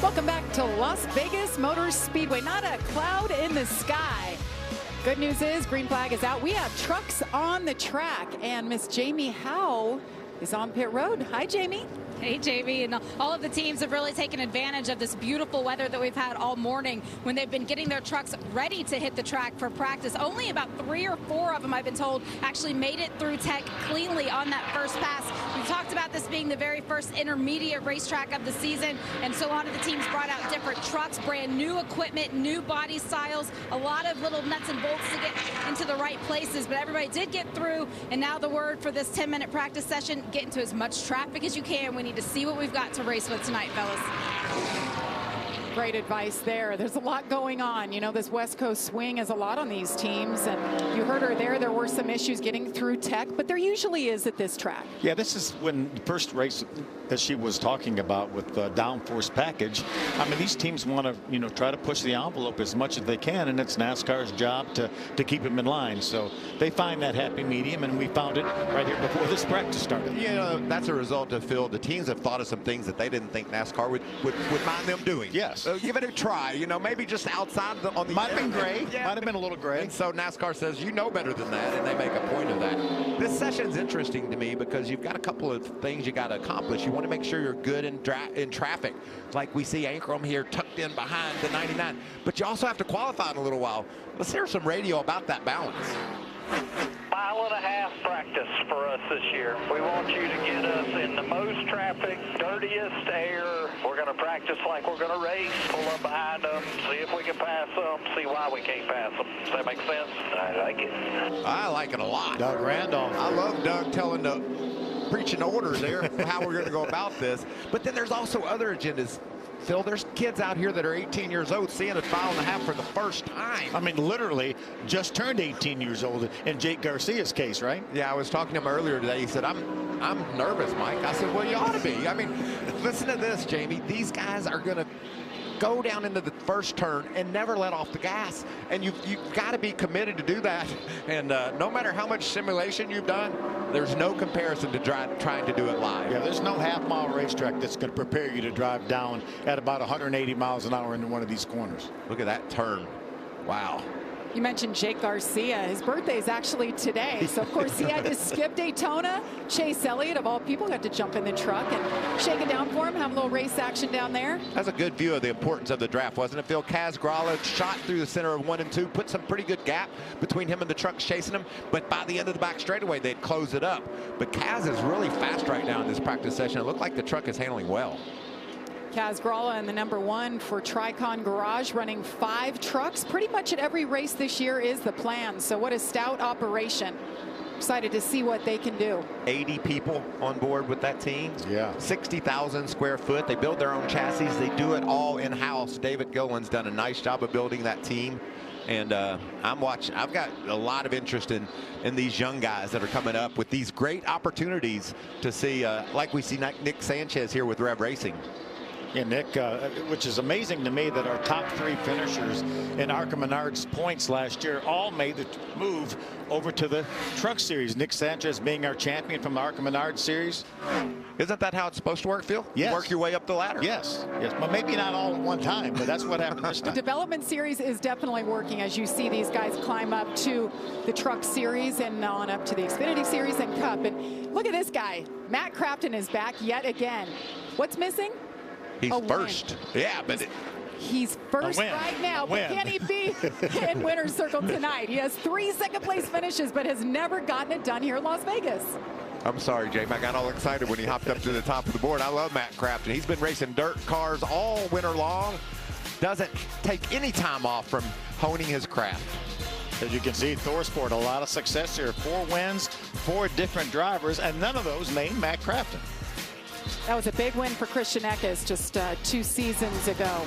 Welcome back to Las Vegas Motor Speedway. Not a cloud in the sky. Good news is green flag is out. We have trucks on the track, and Miss Jamie Howe is on pit road. Hi, Jamie. Hey, Jamie, and all of the teams have really taken advantage of this beautiful weather that we've had all morning when they've been getting their trucks ready to hit the track for practice. Only about 3 or 4 of them, I've been told, actually made it through tech cleanly on that first pass. We've talked about this being the very first intermediate racetrack of the season, and so a lot of the teams brought out different trucks, brand new equipment, new body styles, a lot of little nuts and bolts to get into the right places, but everybody did get through, and now the word for this 10-minute practice session, get into as much traffic as you can. We need to see what we've got to race with tonight, fellas. Great advice there. There's a lot going on. You know, this West Coast swing is a lot on these teams, and you heard her there. There were some issues getting through tech, but there usually is at this track. Yeah, this is when the first race that she was talking about with the downforce package. I mean, these teams want to, you know, try to push the envelope as much as they can, and it's NASCAR's job to keep them in line. So they find that happy medium, and we found it right here before this practice started. You know, that's a result of, Phil, the teams have thought of some things that they didn't think NASCAR would mind them doing. Yes. So give it a try. You know, maybe just outside on the might have been gray. Yeah, might have been a little gray. And so NASCAR says, you know better than that, and they make a point of that. This session's interesting to me because you've got a couple of things you got to accomplish. You want to make sure you're good in traffic, like we see Ankrum here tucked in behind the 99. But you also have to qualify in a little while. Let's hear some radio about that balance. 1.5 practice for us this year. We want you to get us in the most traffic, dirtiest air. We're going to practice like we're going to race, pull up behind them, see if we can pass them, see why we can't pass them. Does that make sense? I like it. I like it a lot. Doug Randolph. I love Doug preaching orders there, how we're going to go about this. But then there's also other agendas. Phil, there's kids out here that are 18 years old seeing a 1.5 for the first time. I mean, literally just turned 18 years old in Jake Garcia's case, right? Yeah, I was talking to him earlier today. He said, I'm nervous, Mike. I said, well, you ought to be. I mean, listen to this, Jamie. These guys are going to go down into the first turn and never let off the gas. And you've got to be committed to do that. And no matter how much simulation you've done, there's no comparison to trying to do it live. Yeah, there's no half-mile racetrack that's going to prepare you to drive down at about 180 miles an hour into one of these corners. Look at that turn. Wow. You mentioned Jake Garcia. His birthday is actually today. So, of course, he had to skip Daytona. Chase Elliott, of all people, got to jump in the truck and shake it down for him, have a little race action down there. That's a good view of the importance of the draft, wasn't it, Phil? Kaz Grala shot through the center of 1 and 2, put some pretty good gap between him and the trucks chasing him. But by the end of the back straightaway, they'd close it up. But Kaz is really fast right now in this practice session. It looked like the truck is handling well. Kaz Grala in the #1 for Tricon Garage, running 5 trucks. Pretty much at every race this year is the plan. So what a stout operation. Excited to see what they can do. 80 people on board with that team. Yeah. 60,000 square foot. They build their own chassis. They do it all in-house. David Gillen's done a nice job of building that team. And I'm watching. I've got a lot of interest in these young guys that are coming up with these great opportunities to see, like we see Nick Sanchez here with Rev Racing. Yeah, Nick, which is amazing to me that our top 3 finishers in ARCA Menards points last year all made the move over to the Truck Series. Nick Sanchez being our champion from the ARCA Menards Series. Isn't that how it's supposed to work, Phil? Yes. Work your way up the ladder. Yes. Yes. Well, maybe not all at one time, but that's what happened this time. The development series is definitely working as you see these guys climb up to the Truck Series and on up to the Xfinity Series and Cup. And look at this guy. Matt Crafton is back yet again. What's missing? He's first. Yeah, but he's first right now. But can he be in winner's circle tonight? He has 3 second-place finishes, but has never gotten it done here in Las Vegas. I'm sorry, James. I got all excited when he hopped up to the top of the board. I love Matt Crafton. He's been racing dirt cars all winter long. Doesn't take any time off from honing his craft. As you can see, ThorSport, a lot of success here. 4 wins, 4 different drivers, and none of those named Matt Crafton. That was a big win for Christian Eckes just 2 seasons ago.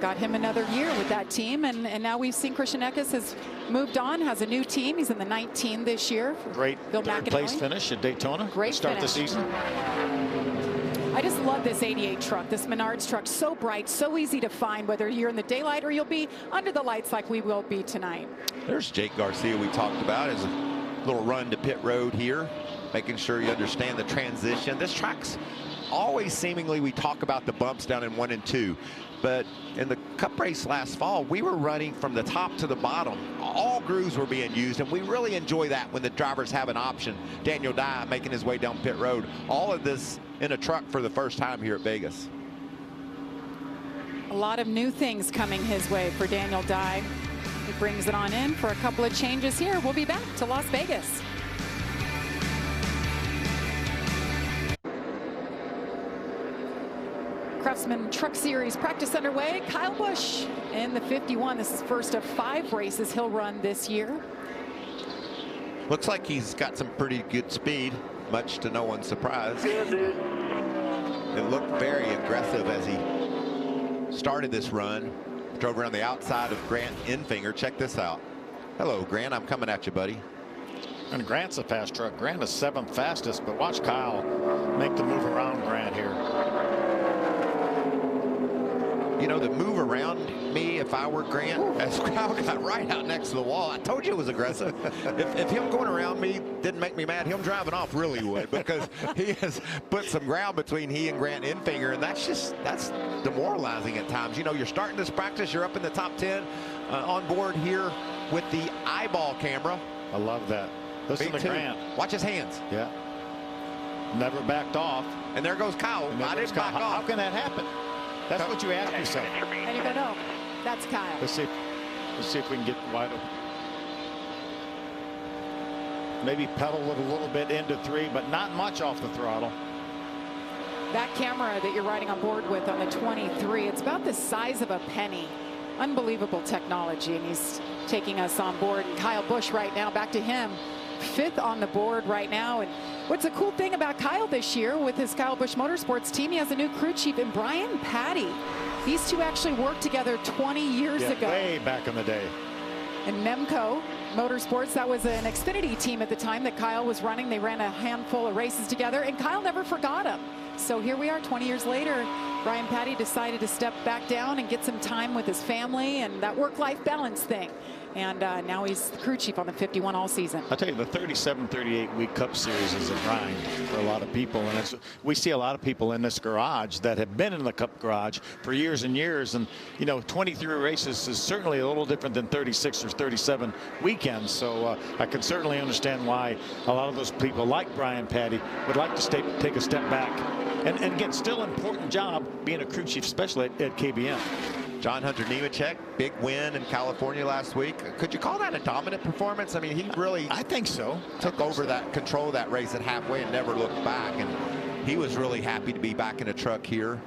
Got him another year with that team, and now we've seen Christian Eckes has moved on, has a new team. He's in the 19 this year. Great third-place finish at Daytona. Great start finish. the season. I just love this 88 truck, this Menards truck. So bright, so easy to find, whether you're in the daylight or you'll be under the lights like we will be tonight. There's Jake Garcia we talked about. His little run to pit road here, making sure you understand the transition. This track's always seemingly we talk about the bumps down in 1 and 2. But in the Cup race last fall, we were running from the top to the bottom. All grooves were being used, and we really enjoy that when the drivers have an option. Daniel Dye making his way down pit road. All of this in a truck for the first time here at Vegas. A lot of new things coming his way for Daniel Dye. He brings it on in for a couple of changes here. We'll be back to Las Vegas. Craftsman Truck Series practice underway. Kyle Busch in the 51. This is first of 5 races he'll run this year. Looks like he's got some pretty good speed, much to no one's surprise. Good, dude. It looked very aggressive as he started this run. Drove around the outside of Grant Enfinger. Check this out. Hello, Grant. I'm coming at you, buddy. And Grant's a fast truck. Grant is 7th fastest, but watch Kyle make the move around Grant here. You know, the move around me, if I were Grant, as Kyle got right out next to the wall. I told you it was aggressive. if him going around me didn't make me mad, him driving off really would, because he has put some ground between he and Grant Enfinger, and that's demoralizing at times. You know, you're starting this practice, you're up in the top 10 on board here with the eyeball camera. I love that. Listen to Grant. Watch his hands. Yeah. Never backed off. And there goes Kyle. I didn't back off. How can that happen? That's what you ask yourself. And you go, no, that's Kyle. Let's see if we can get wide open. Maybe pedal it a little bit into 3, but not much off the throttle. That camera that you're riding on board with on the 23, it's about the size of a penny. Unbelievable technology, and he's taking us on board. And Kyle Busch right now, back to him, 5th on the board right now. And what's a cool thing about Kyle this year with his Kyle Busch Motorsports team, he has a new crew chief in Brian Patty. These two actually worked together 20 years ago. Way back in the day. And Nemco Motorsports, that was an Xfinity team at the time that Kyle was running. They ran a handful of races together, and Kyle never forgot him. So here we are 20 years later. Brian Patty decided to step back down and get some time with his family and that work-life balance thing. And now he's the crew chief on the 51 all season. I'll tell you, the 37-38 week Cup Series is a grind for a lot of people. And we see a lot of people in this garage that have been in the Cup garage for years and years. And, you know, 23 races is certainly a little different than 36 or 37 weekends. So I can certainly understand why a lot of those people like Brian Patty would like to take a step back. And again, still an important job being a crew chief, especially at KBM. John Hunter Nemechek, big win in California last week. Could you call that a dominant performance? I mean, he really, I think so, took over that control of that race at halfway and never looked back. And he was really happy to be back in a truck here.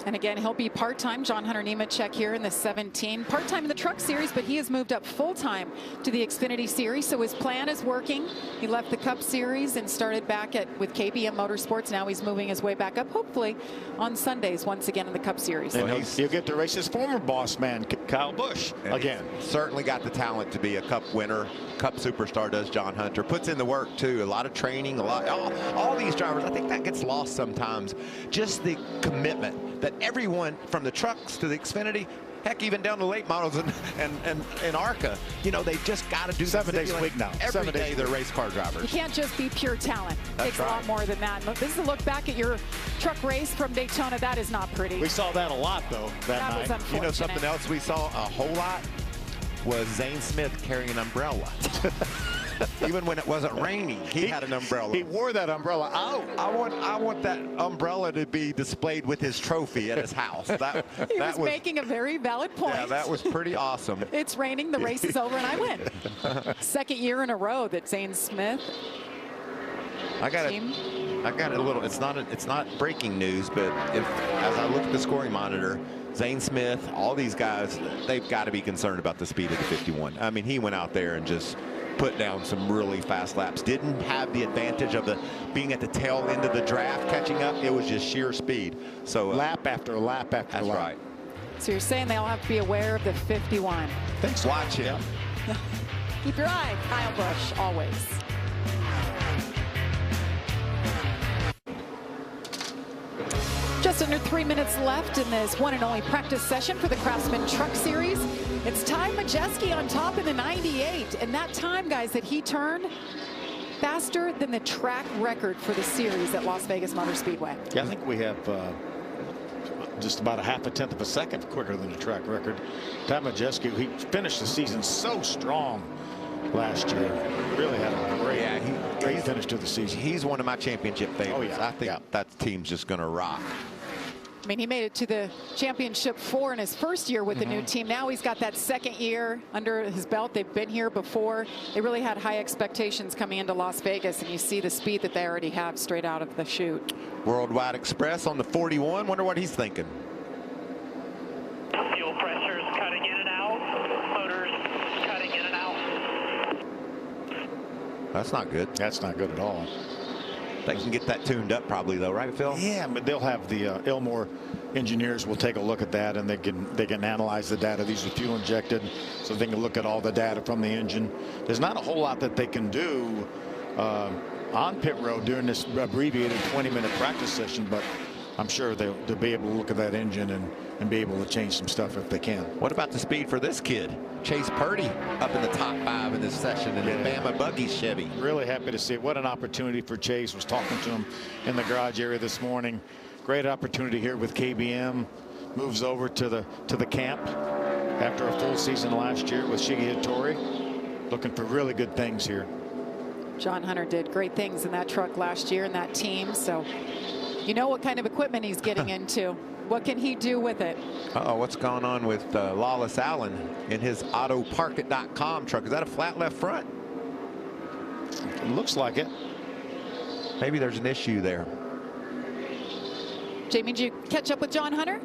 And again, he'll be part-time. John Hunter Nemechek here in the 17. Part-time in the Truck Series, but he has moved up full-time to the Xfinity Series. So his plan is working. He left the Cup Series and started back with KBM Motorsports. Now he's moving his way back up, hopefully on Sundays once again in the Cup Series. And he'll get to race his former boss man, Kyle Busch, again. Certainly got the talent to be a Cup winner. Cup superstar does John Hunter. Puts in the work, too. A lot of training, all these drivers. I think that gets lost sometimes. Just the commitment that everyone from the trucks to the Xfinity, heck, even down to late models and ARCA, you know, they just got to do 7 days a week now. Every day they're race car drivers. You can't just be pure talent. It takes right. a lot more than that. This is a look back at your truck race from Daytona. That is not pretty. We saw that a lot, though, that night. Was unfortunate. You know, something else we saw a whole lot was Zane Smith carrying an umbrella. Even when it wasn't raining, he had an umbrella. He wore that umbrella out. I want that umbrella to be displayed with his trophy at his house. That was making a very valid point. Yeah, that was pretty awesome. It's raining, the race is over, and I win. Second year in a row that Zane Smith. I got a little. It's not breaking news, but as I look at the scoring monitor, Zane Smith, all these guys, they've got to be concerned about the speed of the 51. I mean, he went out there and just put down some really fast laps. Didn't have the advantage of being at the tail end of the draft, catching up. It was just sheer speed. So lap after lap after that's lap. Right. So you're saying they all have to be aware of the 51. Thanks. Watch him. Yeah. Keep your eye, Kyle Busch, always. Just under 3 minutes left in this one and only practice session for the Craftsman Truck Series. It's Ty Majeski on top in the 98. And that time, guys, that he turned, faster than the track record for the series at Las Vegas Motor Speedway. Yeah, I think we have just about a half a tenth of a second quicker than the track record. Ty Majeski, he finished the season so strong last year. Really had a great finish to the season. He's one of my championship favorites. Oh, yeah. I think that team's just going to rock. I mean, he made it to the championship 4 in his first year with the new team. Now he's got that second year under his belt. They've been here before. They really had high expectations coming into Las Vegas, and you see the speed that they already have straight out of the chute. Worldwide Express on the 41. Wonder what he's thinking. Fuel pressure's cutting in and out. Motors cutting in and out. That's not good. That's not good at all. They can get that tuned up probably though, right, Phil? Yeah, but they'll have the Ilmor engineers will take a look at that, and they can analyze the data. These are fuel injected, so they can look at all the data from the engine. There's not a whole lot that they can do on pit road during this abbreviated 20-minute practice session, but I'm sure they'll be able to look at that engine and be able to change some stuff if they can. What about the speed for this kid? Chase Purdy up in the top 5 in this session in the Bama Buggy Chevy. Really happy to see it. What an opportunity for Chase. Was talking to him in the garage area this morning. Great opportunity here with KBM. Moves over to the camp after a full season last year with Shige Hattori. Looking for really good things here. John Hunter did great things in that truck last year in that team, so you know what kind of equipment he's getting into. What can he do with it? Uh-oh, what's going on with Lawless Allen in his autoparkit.com truck? Is that a flat left front? It looks like it. Maybe there's an issue there. Jamie, did you catch up with John Hunter?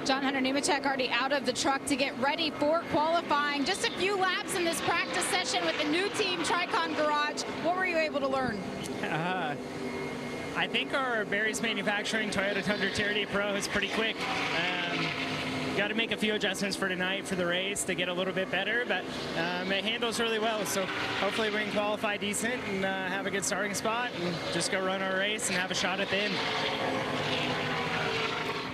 John Hunter Nemechek already out of the truck to get ready for qualifying. Just a few laps in this practice session with the new team, Tricon Garage. What were you able to learn? I think our Barry's Manufacturing Toyota Tundra TRD Pro is pretty quick. Got to make a few adjustments for tonight for the race to get a little bit better, but it handles really well. So hopefully we can qualify decent and have a good starting spot and just go run our race and have a shot at the end.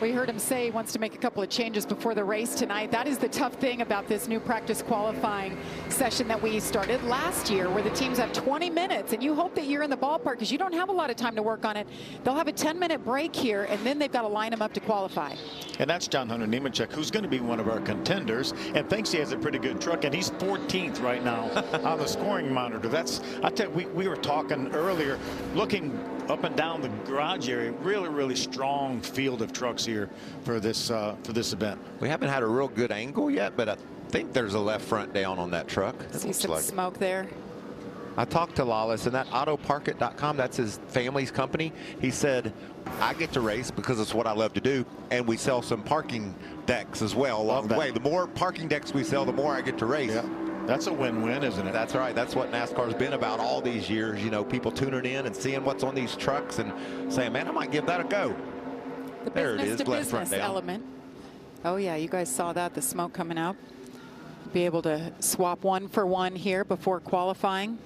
We heard him say he wants to make a couple of changes before the race tonight. That is the tough thing about this new practice qualifying session that we started last year, where the teams have 20 minutes, and you hope that you're in the ballpark because you don't have a lot of time to work on it. They'll have a 10-minute break here, and then they've got to line them up to qualify. And that's John Hunter Nemechek, who's going to be one of our contenders and thinks he has a pretty good truck, and he's 14th right now on the scoring monitor. I tell you, we were talking earlier, looking up and down the garage area. Really strong field of trucks here for this event. We haven't had a real good angle yet, but I think there's a left front down on that truck. See some smoke there. I talked to Lawless, and that autoparkit.com, that's his family's company. He said, I get to race because it's what I love to do, and we sell some parking decks as well along the way. The more parking decks we sell, the more I get to race. Yeah. That's a win-win, isn't it? That's right. That's what NASCAR's been about all these years. You know, people tuning in and seeing what's on these trucks and saying, man, I might give that a go. The there it is, left front down. Element. Oh, yeah, you guys saw that, the smoke coming out. Be able to swap 1 for 1 here before qualifying.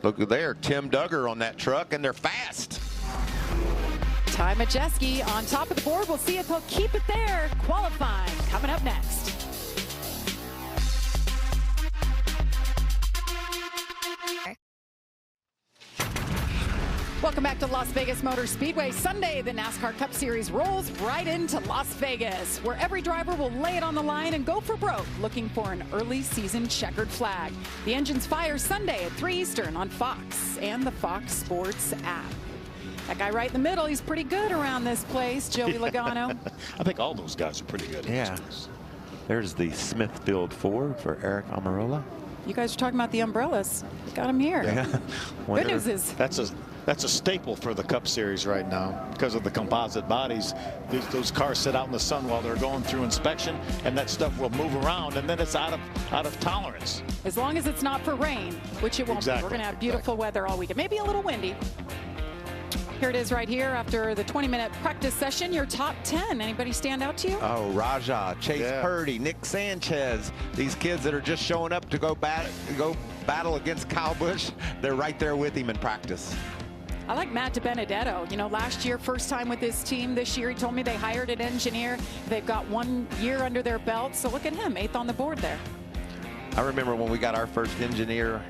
Look there, Tim Duggar on that truck, and they're fast. Ty Majeski on top of the board. We'll see if he'll keep it there. Qualifying coming up next. Welcome back to Las Vegas Motor Speedway. Sunday, the NASCAR Cup Series rolls right into Las Vegas, where every driver will lay it on the line and go for broke, looking for an early season checkered flag. The engines fire Sunday at 3 Eastern on Fox and the Fox Sports app. That guy right in the middle, he's pretty good around this place, Joey Logano. I think all those guys are pretty good. Yeah. There's the Smithfield Ford for Eric Amarola. You guys are talking about the umbrellas. Got them here. Yeah. Good news is that's a staple for the Cup Series right now because of the composite bodies. Those cars sit out in the sun while they're going through inspection, and that stuff will move around, and then it's out of tolerance. As long as it's not for rain, which it won't be. We're going to have beautiful weather all weekend. Maybe a little windy. Here it is right here after the 20-minute practice session. Your top 10. Anybody stand out to you? Oh, Raja, Chase Purdy, Nick Sanchez. These kids that are just showing up to go battle against Kyle Busch. They're right there with him in practice. I like Matt DiBenedetto. You know, last year, first time with this team. This year, he told me they hired an engineer. They've got 1 year under their belt. So look at him, 8th on the board there. I remember when we got our first engineer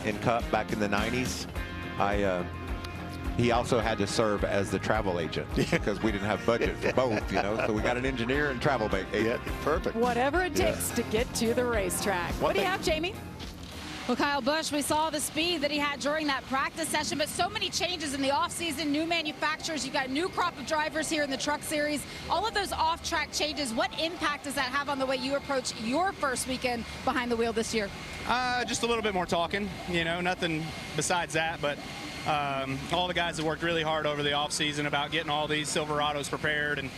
in Cup back in the 90s. He also had to serve as the travel agent because we didn't have budget for both, you know. So we got an engineer and travel agent. Yeah, perfect. Whatever it takes to get to the racetrack. What do you have, Jamie? Well, Kyle Busch, we saw the speed that he had during that practice session, but so many changes in the offseason, new manufacturers. You got a new crop of drivers here in the Truck Series. All of those off-track changes, what impact does that have on the way you approach your first weekend behind the wheel this year? Just a little bit more talking, you know, nothing besides that, but all the guys have worked really hard over the offseason about getting all these Silverados prepared, and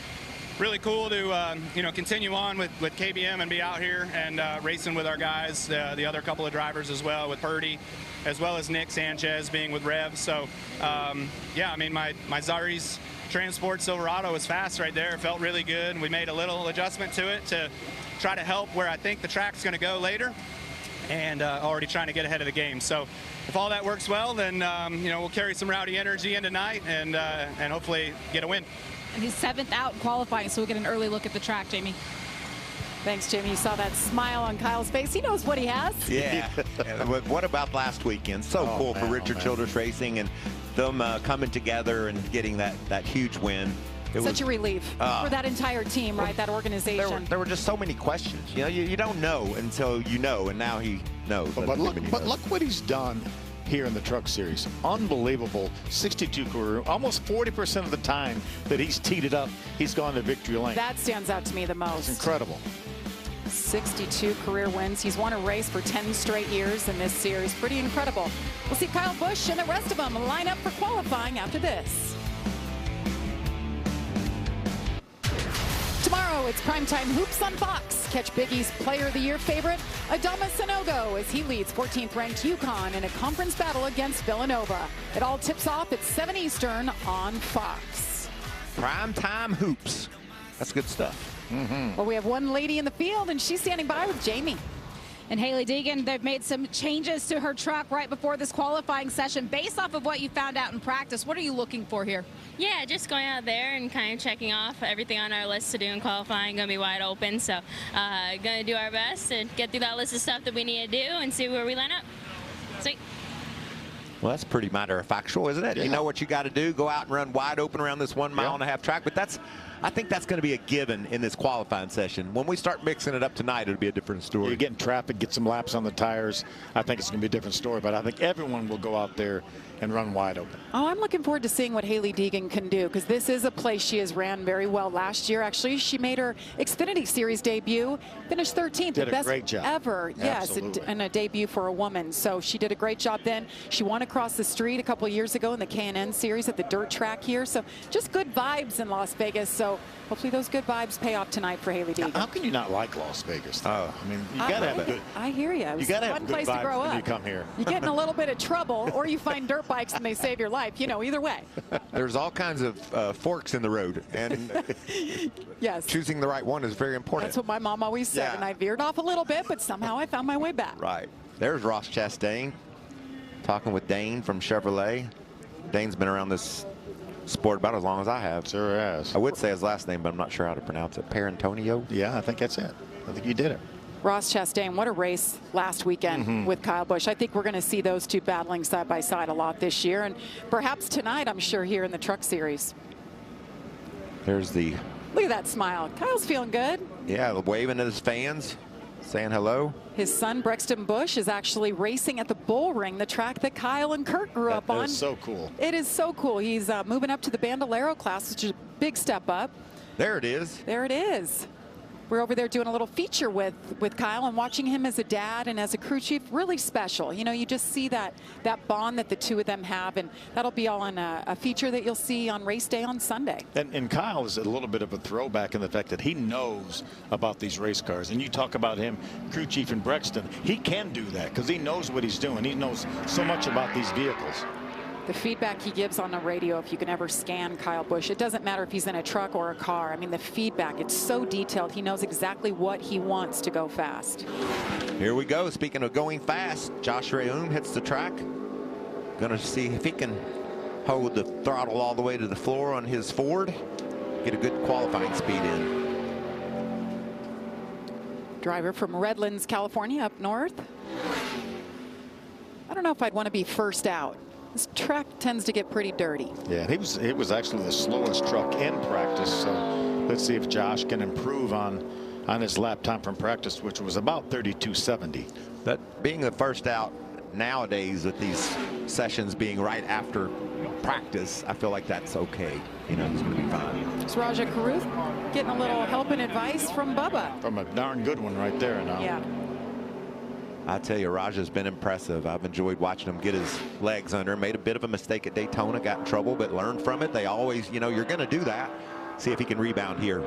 really cool to you know, continue on with KBM and be out here and racing with our guys, the other couple of drivers as well, with Purdy, as well as Nick Sanchez being with Rev. So yeah, I mean, my Zaris Transport Silverado was fast right there. It felt really good, and we made a little adjustment to it to try to help where I think the track's going to go later, and already trying to get ahead of the game. So if all that works well, then you know, we'll carry some rowdy energy in tonight and hopefully get a win. And he's 7th out in qualifying, so we'll get an early look at the track, Jamie. Thanks, Jamie. You saw that smile on Kyle's face. He knows what he has. Yeah. What about last weekend? So cool for Richard Childress Racing and them coming together and getting that huge win. Such a relief for that entire team, right? That organization. There were just so many questions. You know, you don't know until you know, and now he knows. But look what he's done here in the Truck Series. Unbelievable. 62 career, almost 40% of the time that he's teed it up, he's gone to victory lane. That stands out to me the most. It's incredible. 62 career wins. He's won a race for 10 straight years in this series. Pretty incredible. We'll see Kyle Busch and the rest of them line up for qualifying after this. Tomorrow, it's primetime hoops on Fox. Catch Big East Player of the Year favorite Adama Sanogo as he leads 14th ranked UConn in a conference battle against Villanova. It all tips off at 7 Eastern on Fox. Primetime hoops. That's good stuff. Well, we have one lady in the field, and she's standing by with Jamie. And Hailie Deegan, they've made some changes to her truck right before this qualifying session. Based off of what you found out in practice, what are you looking for here? Yeah, just going out there and kind of checking off everything on our list to do in qualifying. Going to be wide open, so going to do our best and get through that list of stuff that we need to do and see where we line up. Sweet. Well, that's pretty matter of factual, isn't it? Yeah. You know what you got to do, go out and run wide open around this 1.5 mile track. But I think that's going to be a given in this qualifying session. When we start mixing it up tonight, it'll be a different story. You're getting traffic, get some laps on the tires. I think it's going to be a different story, but I think everyone will go out there and run wide open. Oh, I'm looking forward to seeing what Hailie Deegan can do, because this is a place she has ran very well last year. Actually, she made her Xfinity Series debut, finished 13th, the best great job ever. Yes, and a debut for a woman. So she did a great job then. She won across the street a couple of years ago in the K&N Series at the dirt track here. So just good vibes in Las Vegas. So hopefully those good vibes pay off tonight for Hailie Deegan. How can you not like Las Vegas? Oh, I mean, you got to have a good. I hear you. You got to have a fun good place vibes to grow when up. you come here. You get in a little bit of trouble, or you find dirt bikes and they save your life. You know, either way. There's all kinds of forks in the road, and yes, choosing the right one is very important. That's what my mom always said, and I veered off a little bit, but somehow I found my way back. Right. There's Ross Chastain talking with Dane from Chevrolet. Dane's been around this sport about as long as I have. Sure has. I would say his last name, but I'm not sure how to pronounce it. Perantonio? Yeah, I think that's it. I think you did it. Ross Chastain, what a race last weekend with Kyle Busch. I think we're going to see those two battling side by side a lot this year, and perhaps tonight, I'm sure, here in the Truck Series. There's the... Look at that smile. Kyle's feeling good. Yeah, waving at his fans, saying hello. His son, Brexton Busch, is actually racing at the Bull Ring, the track that Kyle and Kurt grew up on. That is so cool. It is so cool. He's moving up to the Bandolero class, which is a big step up. There it is. There it is. We're over there doing a little feature with Kyle and watching him as a dad and as a crew chief. Really special. You know, you just see that bond that the two of them have, and that'll be all in a feature that you'll see on race day on Sunday. And Kyle is a little bit of a throwback in the fact that he knows about these race cars. And you talk about him, crew chief in Brexton. He can do that because he knows what he's doing. He knows so much about these vehicles. The feedback he gives on the radio, if you can ever scan Kyle Busch, it doesn't matter if he's in a truck or a car. I mean, the feedback, it's so detailed. He knows exactly what he wants to go fast. Here we go. Speaking of going fast, Josh Reaume hits the track. Going to see if he can hold the throttle all the way to the floor on his Ford. Get a good qualifying speed in. driver from Redlands, California, up north. I don't know if I'd want to be first out. This track tends to get pretty dirty. Yeah, it was actually the slowest truck in practice. So let's see if Josh can improve on his lap time from practice, which was about 32.70. That being the first out nowadays with these sessions being right after practice, I feel like that's okay. You know, it's going to be fine. It's Raja Karuth getting a little help and advice from Bubba. From a darn good one right there now. Yeah. I tell you, Raja's been impressive. I've enjoyed watching him get his legs under. Made a bit of a mistake at Daytona, got in trouble, but learned from it. They always, you know, you're going to do that. See if he can rebound here.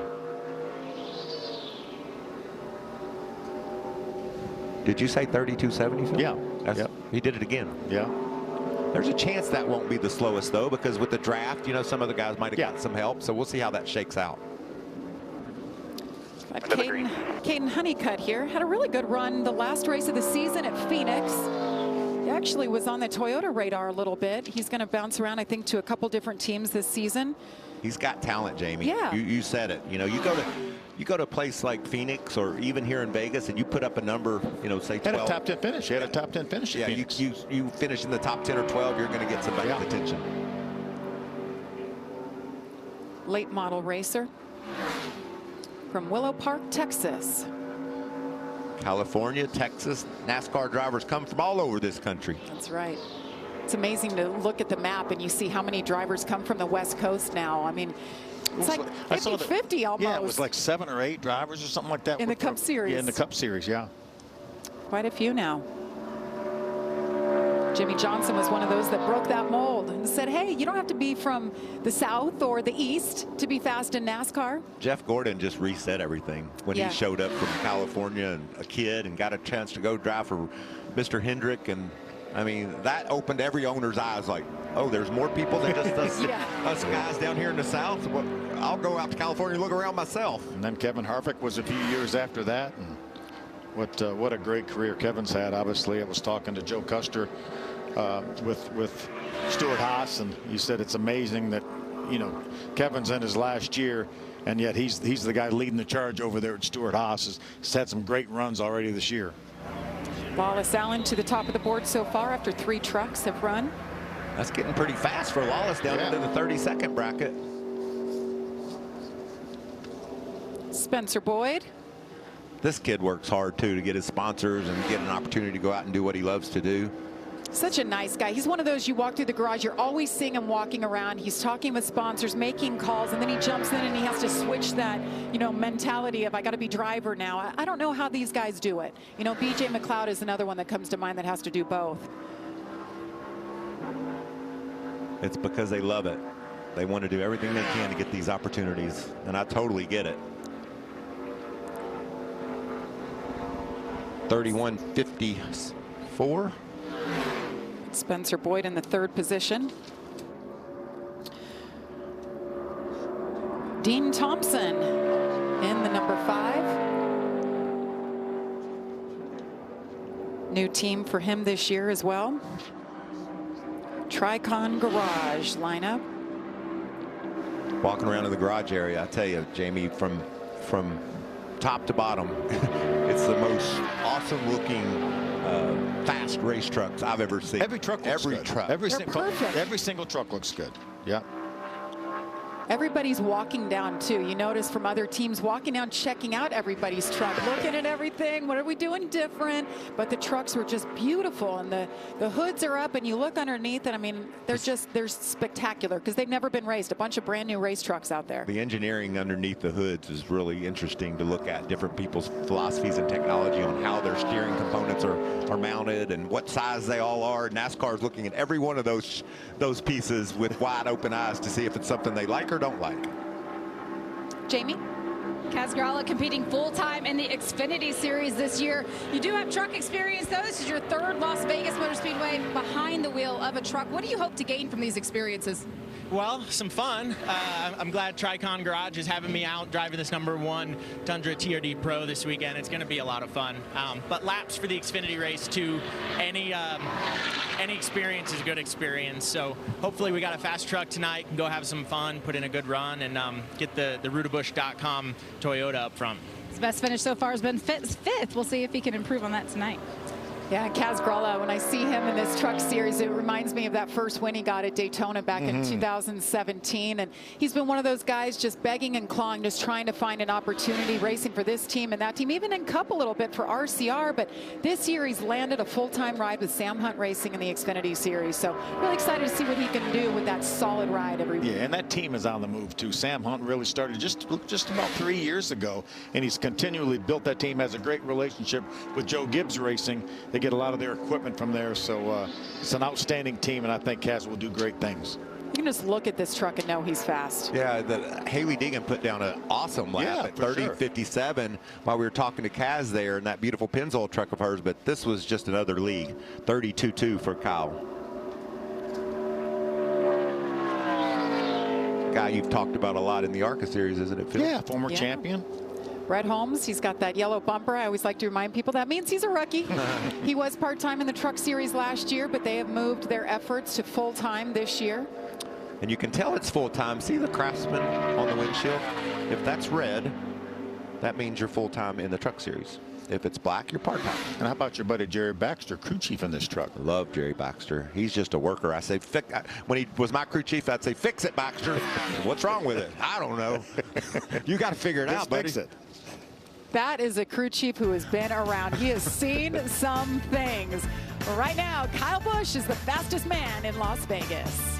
Did you say 32.70? Yeah. Yep. He did it again. Yeah. There's a chance that won't be the slowest, though, because with the draft, you know, some of the guys might have got some help. So we'll see how that shakes out. Caden Honeycutt here had a really good run the last race of the season at Phoenix. He actually was on the Toyota radar a little bit. He's going to bounce around, I think, to a couple different teams this season. He's got talent, Jamie. Yeah. You said it. You know, you go to a place like Phoenix or even here in Vegas and you put up a number, you know, say 12. Had a top 10 finish. He had a top 10 finish. Yeah, you finish in the top 10 or 12, you're going to get somebody's attention. Late model racer from Willow Park, Texas. California, Texas, NASCAR drivers come from all over this country. That's right. It's amazing to look at the map and you see how many drivers come from the West Coast now. I mean, it's like 50-50 almost. Yeah, it was like 7 or 8 drivers or something like that. In the Cup Series. Yeah, in the Cup Series, yeah. Quite a few now. Jimmy Johnson was one of those that broke that mold and said, hey, you don't have to be from the South or the East to be fast in NASCAR. Jeff Gordon just reset everything when he showed up from California and a kid and got a chance to go drive for Mr. Hendrick. And I mean, that opened every owner's eyes like, oh, there's more people than just us guys down here in the South. Well, I'll go out to California and look around myself. And then Kevin Harvick was a few years after that. And what a great career Kevin's had. Obviously, I was talking to Joe Custer with Stuart Haas, and he said it's amazing that, you know, Kevin's in his last year, and yet he's the guy leading the charge over there at Stuart Haas. He's had some great runs already this year. Wallace Allen to the top of the board so far after 3 trucks have run. That's getting pretty fast for Wallace down into the 32nd bracket. Spencer Boyd. This kid works hard too to get his sponsors and get an opportunity to go out and do what he loves to do. Such a nice guy. He's one of those, you walk through the garage, you're always seeing him walking around. He's talking with sponsors, making calls, and then he jumps in and he has to switch that, you know, mentality of I got to be driver now. I don't know how these guys do it. You know, BJ McLeod is another one that comes to mind that has to do both. It's because they love it. They want to do everything they can to get these opportunities, and I totally get it. 31.54. Spencer Boyd in the 3rd position. Dean Thompson in the number 5. New team for him this year as well. Tricon Garage lineup. Walking around in the garage area, I tell you, Jamie, from top to bottom, it's the most awesome looking fast race trucks I've ever seen. Every truck looks good. Every single truck looks good. Yeah. Everybody's walking down too. You notice from other teams walking down, checking out everybody's truck, looking at everything. What are we doing different? But the trucks were just beautiful, and the hoods are up, and you look underneath, and I mean, they're spectacular because they've never been raced. A bunch of brand new race trucks out there. The engineering underneath the hoods is really interesting to look at. Different people's philosophies and technology on how their steering components are mounted and what size they all are. NASCAR is looking at every one of those pieces with wide open eyes to see if it's something they like or don't like. Jamie? Kaz Grala competing full-time in the Xfinity Series this year. You do have truck experience, though. This is your 3rd Las Vegas Motor Speedway behind the wheel of a truck. What do you hope to gain from these experiences? Well, some fun. I'm glad Tricon Garage is having me out driving this #1 Tundra TRD Pro this weekend. It's going to be a lot of fun. But laps for the Xfinity race too. Any experience is a good experience. So hopefully we got a fast truck tonight and go have some fun, put in a good run, and get the Rudabush.com Toyota up front. His best finish so far has been fifth. We'll see if he can improve on that tonight. Yeah, Kaz Gralla, when I see him in this truck series, it reminds me of that first win he got at Daytona back in 2017. And he's been one of those guys just begging and clawing, just trying to find an opportunity, racing for this team and that team, even in Cup a little bit for RCR. But this year he's landed a full-time ride with Sam Hunt Racing in the Xfinity Series. So really excited to see what he can do with that solid ride every week. Yeah, and that team is on the move too. Sam Hunt really started just about 3 years ago, and he's continually built that team. Has a great relationship with Joe Gibbs Racing. They get a lot of their equipment from there, so it's an outstanding team, and I think Kaz will do great things. You can just look at this truck and know he's fast. Yeah, Haley Deegan put down an awesome lap at 30.57 while we were talking to Kaz there in that beautiful Pennzoil truck of hers, but this was just another league. 32.2 for Kyle. Guy you've talked about a lot in the ARCA series, isn't it, Phil? Yeah, former champion. Brett Holmes, he's got that yellow bumper. I always like to remind people that means he's a rookie. He was part-time in the truck series last year, but they have moved their efforts to full-time this year. And you can tell it's full-time. See the Craftsman on the windshield? If that's red, that means you're full-time in the truck series. If it's black, you're part-time. And how about your buddy Jerry Baxter, crew chief in this truck? Love Jerry Baxter. He's just a worker. I say, when he was my crew chief, I'd say, fix it, Baxter. What's wrong with it? I don't know. You got to figure it out, buddy. Fix it. That is a crew chief who has been around. He has seen some things. Right now, Kyle Busch is the fastest man in Las Vegas.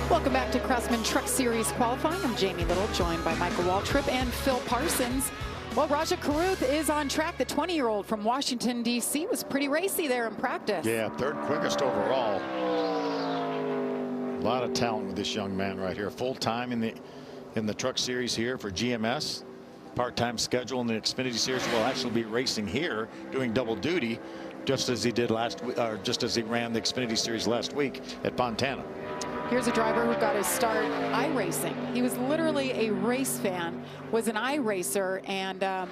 Welcome back to Craftsman Truck Series qualifying. I'm Jamie Little, joined by Michael Waltrip and Phil Parsons. Well, Raja Karuth is on track. The 20-year-old from Washington, D.C. was pretty racy there in practice. Yeah, third quickest overall. A lot of talent with this young man right here. Full-time in the truck series here for GMS. Part-time schedule in the Xfinity series. Will actually be racing here, doing double duty, just as he did just as he ran the Xfinity series last week at Fontana. Here's a driver who got his start iRacing. He was literally a race fan, was an iRacer, and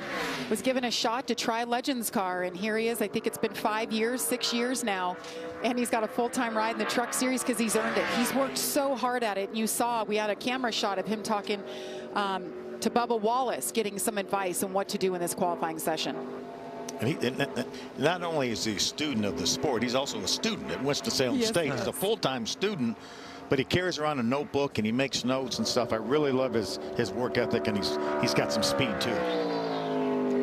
was given a shot to try Legends car. And here he is. I think it's been 5 years, 6 years now. And he's got a full-time ride in the truck series because he's earned it. He's worked so hard at it. And you saw, we had a camera shot of him talking to Bubba Wallace, getting some advice on what to do in this qualifying session. And not only is he a student of the sport, he's also a student at Winston-Salem State. He's a full-time student, but he carries around a notebook and he makes notes and stuff. I really love his work ethic, and he's got some speed too.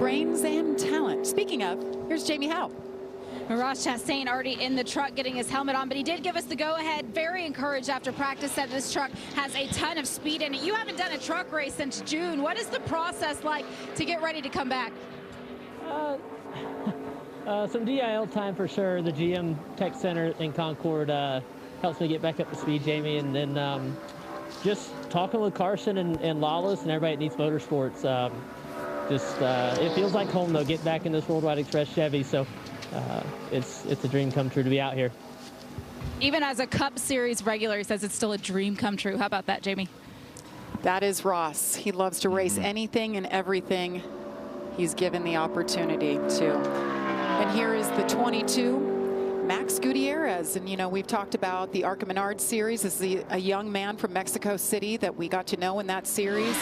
Brains and talent. Speaking of, here's Jamie Howe. Ross Chastain already in the truck getting his helmet on, but he did give us the go-ahead. Very encouraged after practice, said this truck has a ton of speed in it. You haven't done a truck race since June. What is the process like to get ready to come back? Some DIL time for sure. The GM Tech Center in Concord helps me get back up to speed, Jamie, and then just talking with Carson and Lawless and everybody at Needs Motorsports. It feels like home, though, getting back in this Worldwide Express Chevy. So it's a dream come true to be out here. Even as a Cup Series regular, he says it's still a dream come true. How about that, Jamie? That is Ross. He loves to race anything and everything he's given the opportunity to. And here is the 22, Max Gutierrez. And, you know, we've talked about the ARCA Menard series. This is a young man from Mexico City that we got to know in that series.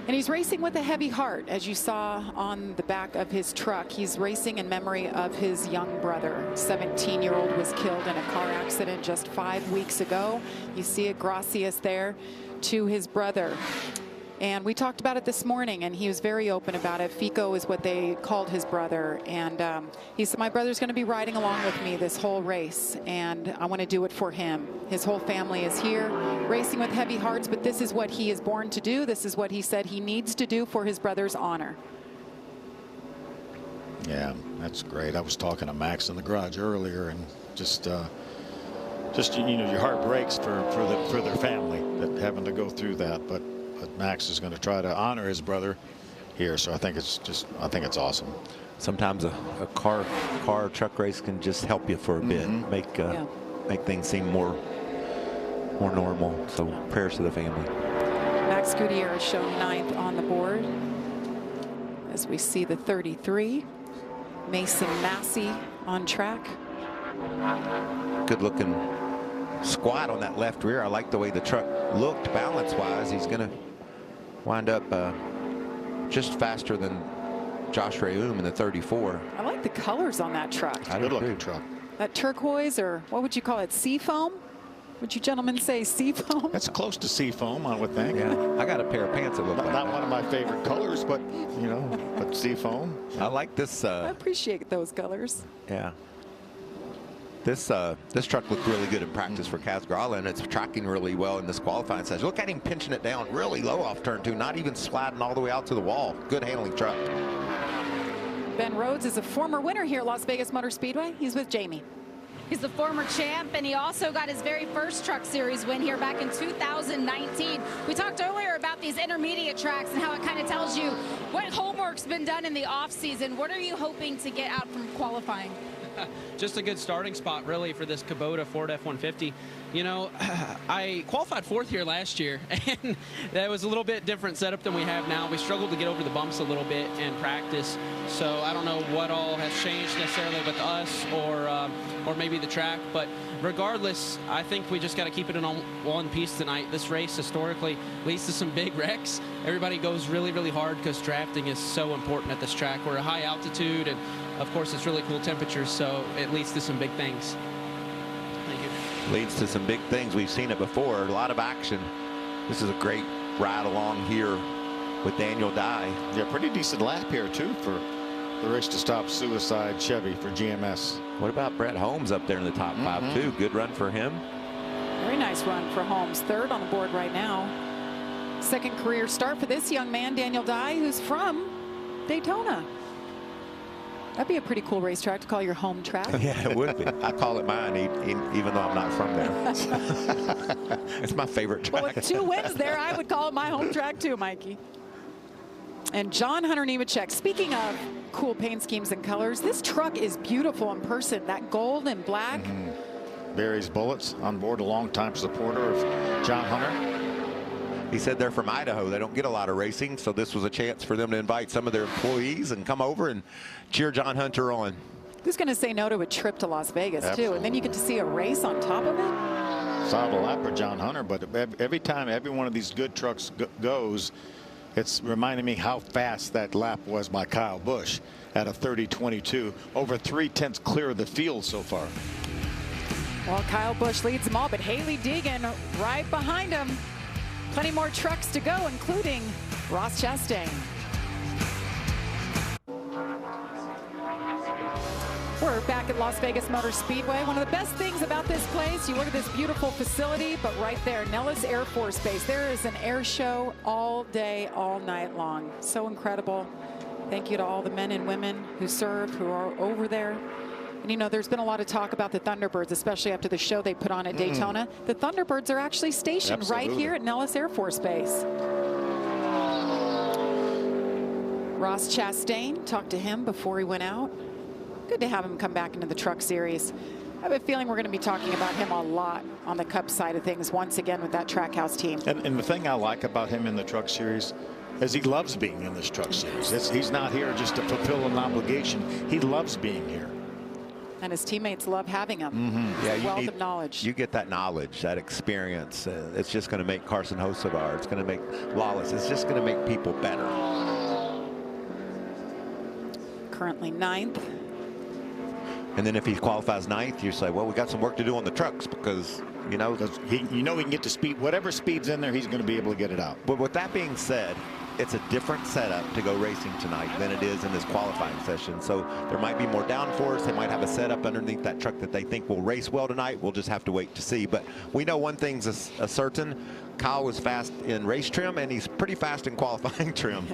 And he's racing with a heavy heart, as you saw on the back of his truck. He's racing in memory of his young brother. 17-year-old was killed in a car accident just 5 weeks ago. You see it, gracias there to his brother. And we talked about it this morning, and he was very open about it. Fico is what they called his brother. And he said, my brother's going to be riding along with me this whole race, and I want to do it for him. His whole family is here, racing with heavy hearts, but this is what he is born to do. This is what he said he needs to do for his brother's honor. Yeah, that's great. I was talking to Max in the garage earlier, and just you know, your heart breaks for their family that having to go through that. But Max is going to try to honor his brother here, so I think it's awesome. Sometimes a car truck race can just help you for a bit, make things seem more normal. So prayers to the family. Max Gutierrez shown 9th on the board, as we see the 33, Mason Massey on track. Good looking squat on that left rear. I like the way the truck looked balance-wise. He's going to wind up just faster than Josh Reum in the 34. I like the colors on that truck. Good looking truck. That turquoise, or what would you call it, seafoam? Would you gentlemen say seafoam? That's close to seafoam, I would think. Yeah, I got a pair of pants that look like that. Not one of my favorite colors, but, you know, but seafoam. I like this. I appreciate those colors. Yeah. This truck looked really good in practice for Kaz Gralla, and it's tracking really well in this qualifying session. Look at him pinching it down really low off turn 2, not even sliding all the way out to the wall. Good handling truck. Ben Rhodes is a former winner here at Las Vegas Motor Speedway. He's with Jamie. He's the former champ, and he also got his very first Truck Series win here back in 2019. We talked earlier about these intermediate tracks and how it kind of tells you what homework's been done in the off-season. What are you hoping to get out from qualifying? Just a good starting spot, really, for this Kubota Ford F-150. You know, I qualified 4th here last year, and that was a little bit different setup than we have now. We struggled to get over the bumps a little bit in practice, so I don't know what all has changed necessarily with us or maybe the track, but regardless, I think we just got to keep it in one piece tonight. This race historically leads to some big wrecks. Everybody goes really, really hard because drafting is so important at this track. We're at high altitude, and of course, it's really cool temperatures, so it leads to some big things. Thank you. Leads to some big things. We've seen it before. A lot of action. This is a great ride along here with Daniel Dye. Yeah, pretty decent lap here, too, for the Race to Stop Suicide Chevy for GMS. What about Brett Holmes up there in the top 5, too? Good run for him. Very nice run for Holmes. 3rd on the board right now. 2nd career start for this young man, Daniel Dye, who's from Daytona. That'd be a pretty cool racetrack to call your home track. Yeah, it would be. I call it mine, even though I'm not from there. It's my favorite track. Well, with 2 wins there, I would call it my home track too, Mikey. And John Hunter Nemechek, speaking of cool paint schemes and colors, this truck is beautiful in person. That gold and black. Barry's Bullets on board, a longtime supporter of John Hunter. He said they're from Idaho. They don't get a lot of racing, so this was a chance for them to invite some of their employees and come over and cheer John Hunter on. Who's going to say no to a trip to Las Vegas, too? And then you get to see a race on top of it? Solid lap for John Hunter, but every time every one of these good trucks goes, it's reminding me how fast that lap was by Kyle Busch at a 30.22, over 3/10 clear of the field so far. Well, Kyle Busch leads them all, but Haley Deegan right behind him. Plenty more trucks to go, including Ross Chastain. We're back at Las Vegas Motor Speedway. One of the best things about this place, you look at this beautiful facility, but right there, Nellis Air Force Base, there is an air show all day, all night long. So incredible. Thank you to all the men and women who serve, who are over there. And, you know, there's been a lot of talk about the Thunderbirds, especially after the show they put on at Daytona. The Thunderbirds are actually stationed right here at Nellis Air Force Base. Ross Chastain, talked to him before he went out. Good to have him come back into the Truck Series. I have a feeling we're going to be talking about him a lot on the Cup side of things once again with that Trackhouse team. And the thing I like about him in the Truck Series is he loves being in this Truck Series. He's not here just to fulfill an obligation. He loves being here. And his teammates love having him. Yeah, wealth of knowledge. You get that knowledge, that experience. It's just going to make Carson Hocevar. It's going to make Lawless. It's just going to make people better. Currently 9th. And then if he qualifies 9th, you say, well, we got some work to do on the trucks because, you know. He can get to speed. Whatever speed's in there, he's going to be able to get it out. But with that being said, it's a different setup to go racing tonight than it is in this qualifying session. So there might be more downforce. They might have a setup underneath that truck that they think will race well tonight. We'll just have to wait to see. But we know one thing's a certain. Kyle was fast in race trim, and he's pretty fast in qualifying trim.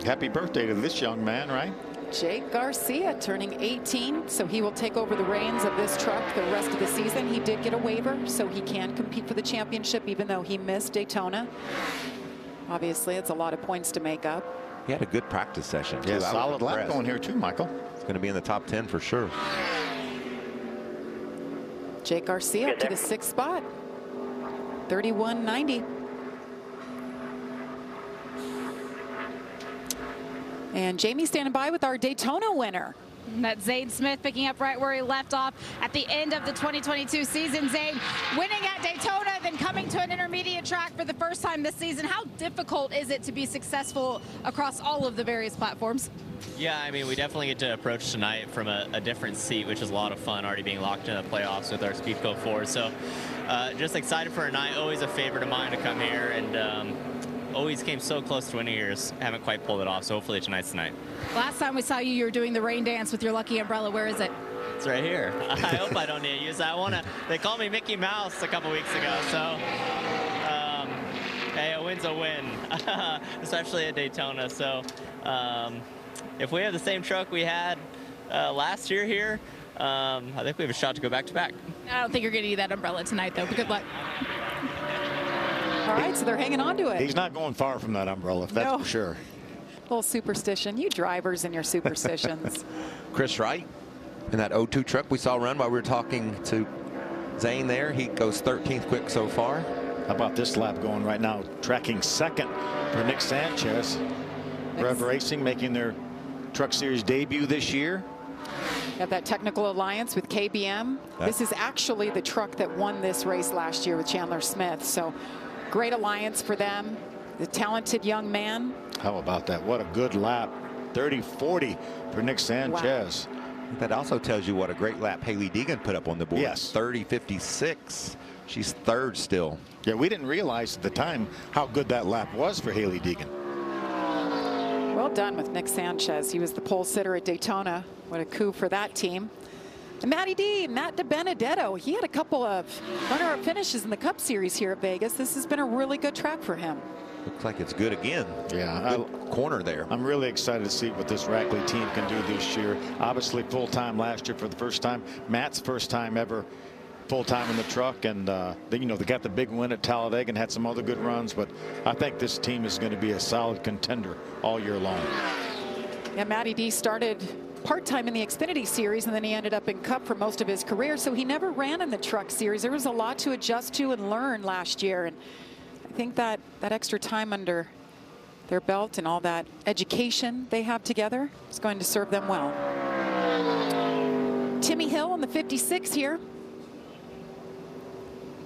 Happy birthday to this young man, right? Jake Garcia turning 18, so he will take over the reins of this truck the rest of the season. He did get a waiver, so he can compete for the championship, even though he missed Daytona. Obviously, it's a lot of points to make up. He had a good practice session, too. Yeah, solid lap going here, too, Michael. It's going to be in the top 10 for sure. Jake Garcia up to the 6th spot. 31.90. And Jamie standing by with our Daytona winner. And that's Zane Smith picking up right where he left off at the end of the 2022 season. Zane winning at Daytona, then coming to an intermediate track for the first time this season. How difficult is it to be successful across all of the various platforms? Yeah, I mean, we definitely get to approach tonight from a different seat, which is a lot of fun, already being locked in the playoffs with our Speedco 4. So just excited for a night. Always a favorite of mine to come here, and always came so close to winning here. Haven't quite pulled it off, so hopefully tonight's the night. Last time we saw you, you were doing the rain dance with your lucky umbrella. Where is it? It's right here. I hope I don't need to use that. They called me Mickey Mouse a couple weeks ago, so hey, a win's a win, especially at Daytona. So if we have the same truck we had last year here, I think we have a shot to go back-to-back. I don't think you're going to need that umbrella tonight, though, but good luck. All right, so they're hanging on to it. He's not going far from that umbrella, that's for sure. Little superstition. You drivers and your superstitions. Chris Wright in that 02 truck we saw run while we were talking to Zane there. He goes 13th quick so far. How about this lap going right now? Tracking second for Nick Sanchez. Rev Racing making their Truck Series debut this year. Got that technical alliance with KBM. This is actually the truck that won this race last year with Chandler Smith. So great alliance for them. The talented young man. How about that? What a good lap. 30-40 for Nick Sanchez. Wow. That also tells you what a great lap Haley Deegan put up on the board. Yes. 30-56. She's third still. Yeah, we didn't realize at the time how good that lap was for Haley Deegan. Well done with Nick Sanchez. He was the pole sitter at Daytona. What a coup for that team. And Matty D, Matt DiBenedetto, he had a couple of runner-up finishes in the Cup Series here at Vegas. This has been a really good track for him. Looks like it's good again. Yeah, good corner there. I'm really excited to see what this Rackley team can do this year. Obviously full-time last year for the first time. Matt's first time ever full-time in the truck, and they got the big win at Talladega and had some other good runs, but I think this team is going to be a solid contender all year long. Yeah, Matty D started part-time in the Xfinity Series, and then he ended up in Cup for most of his career, so he never ran in the Truck Series. There was a lot to adjust to and learn last year, and I think that extra time under their belt and all that education they have together is going to serve them well. Timmy Hill on the 56 here.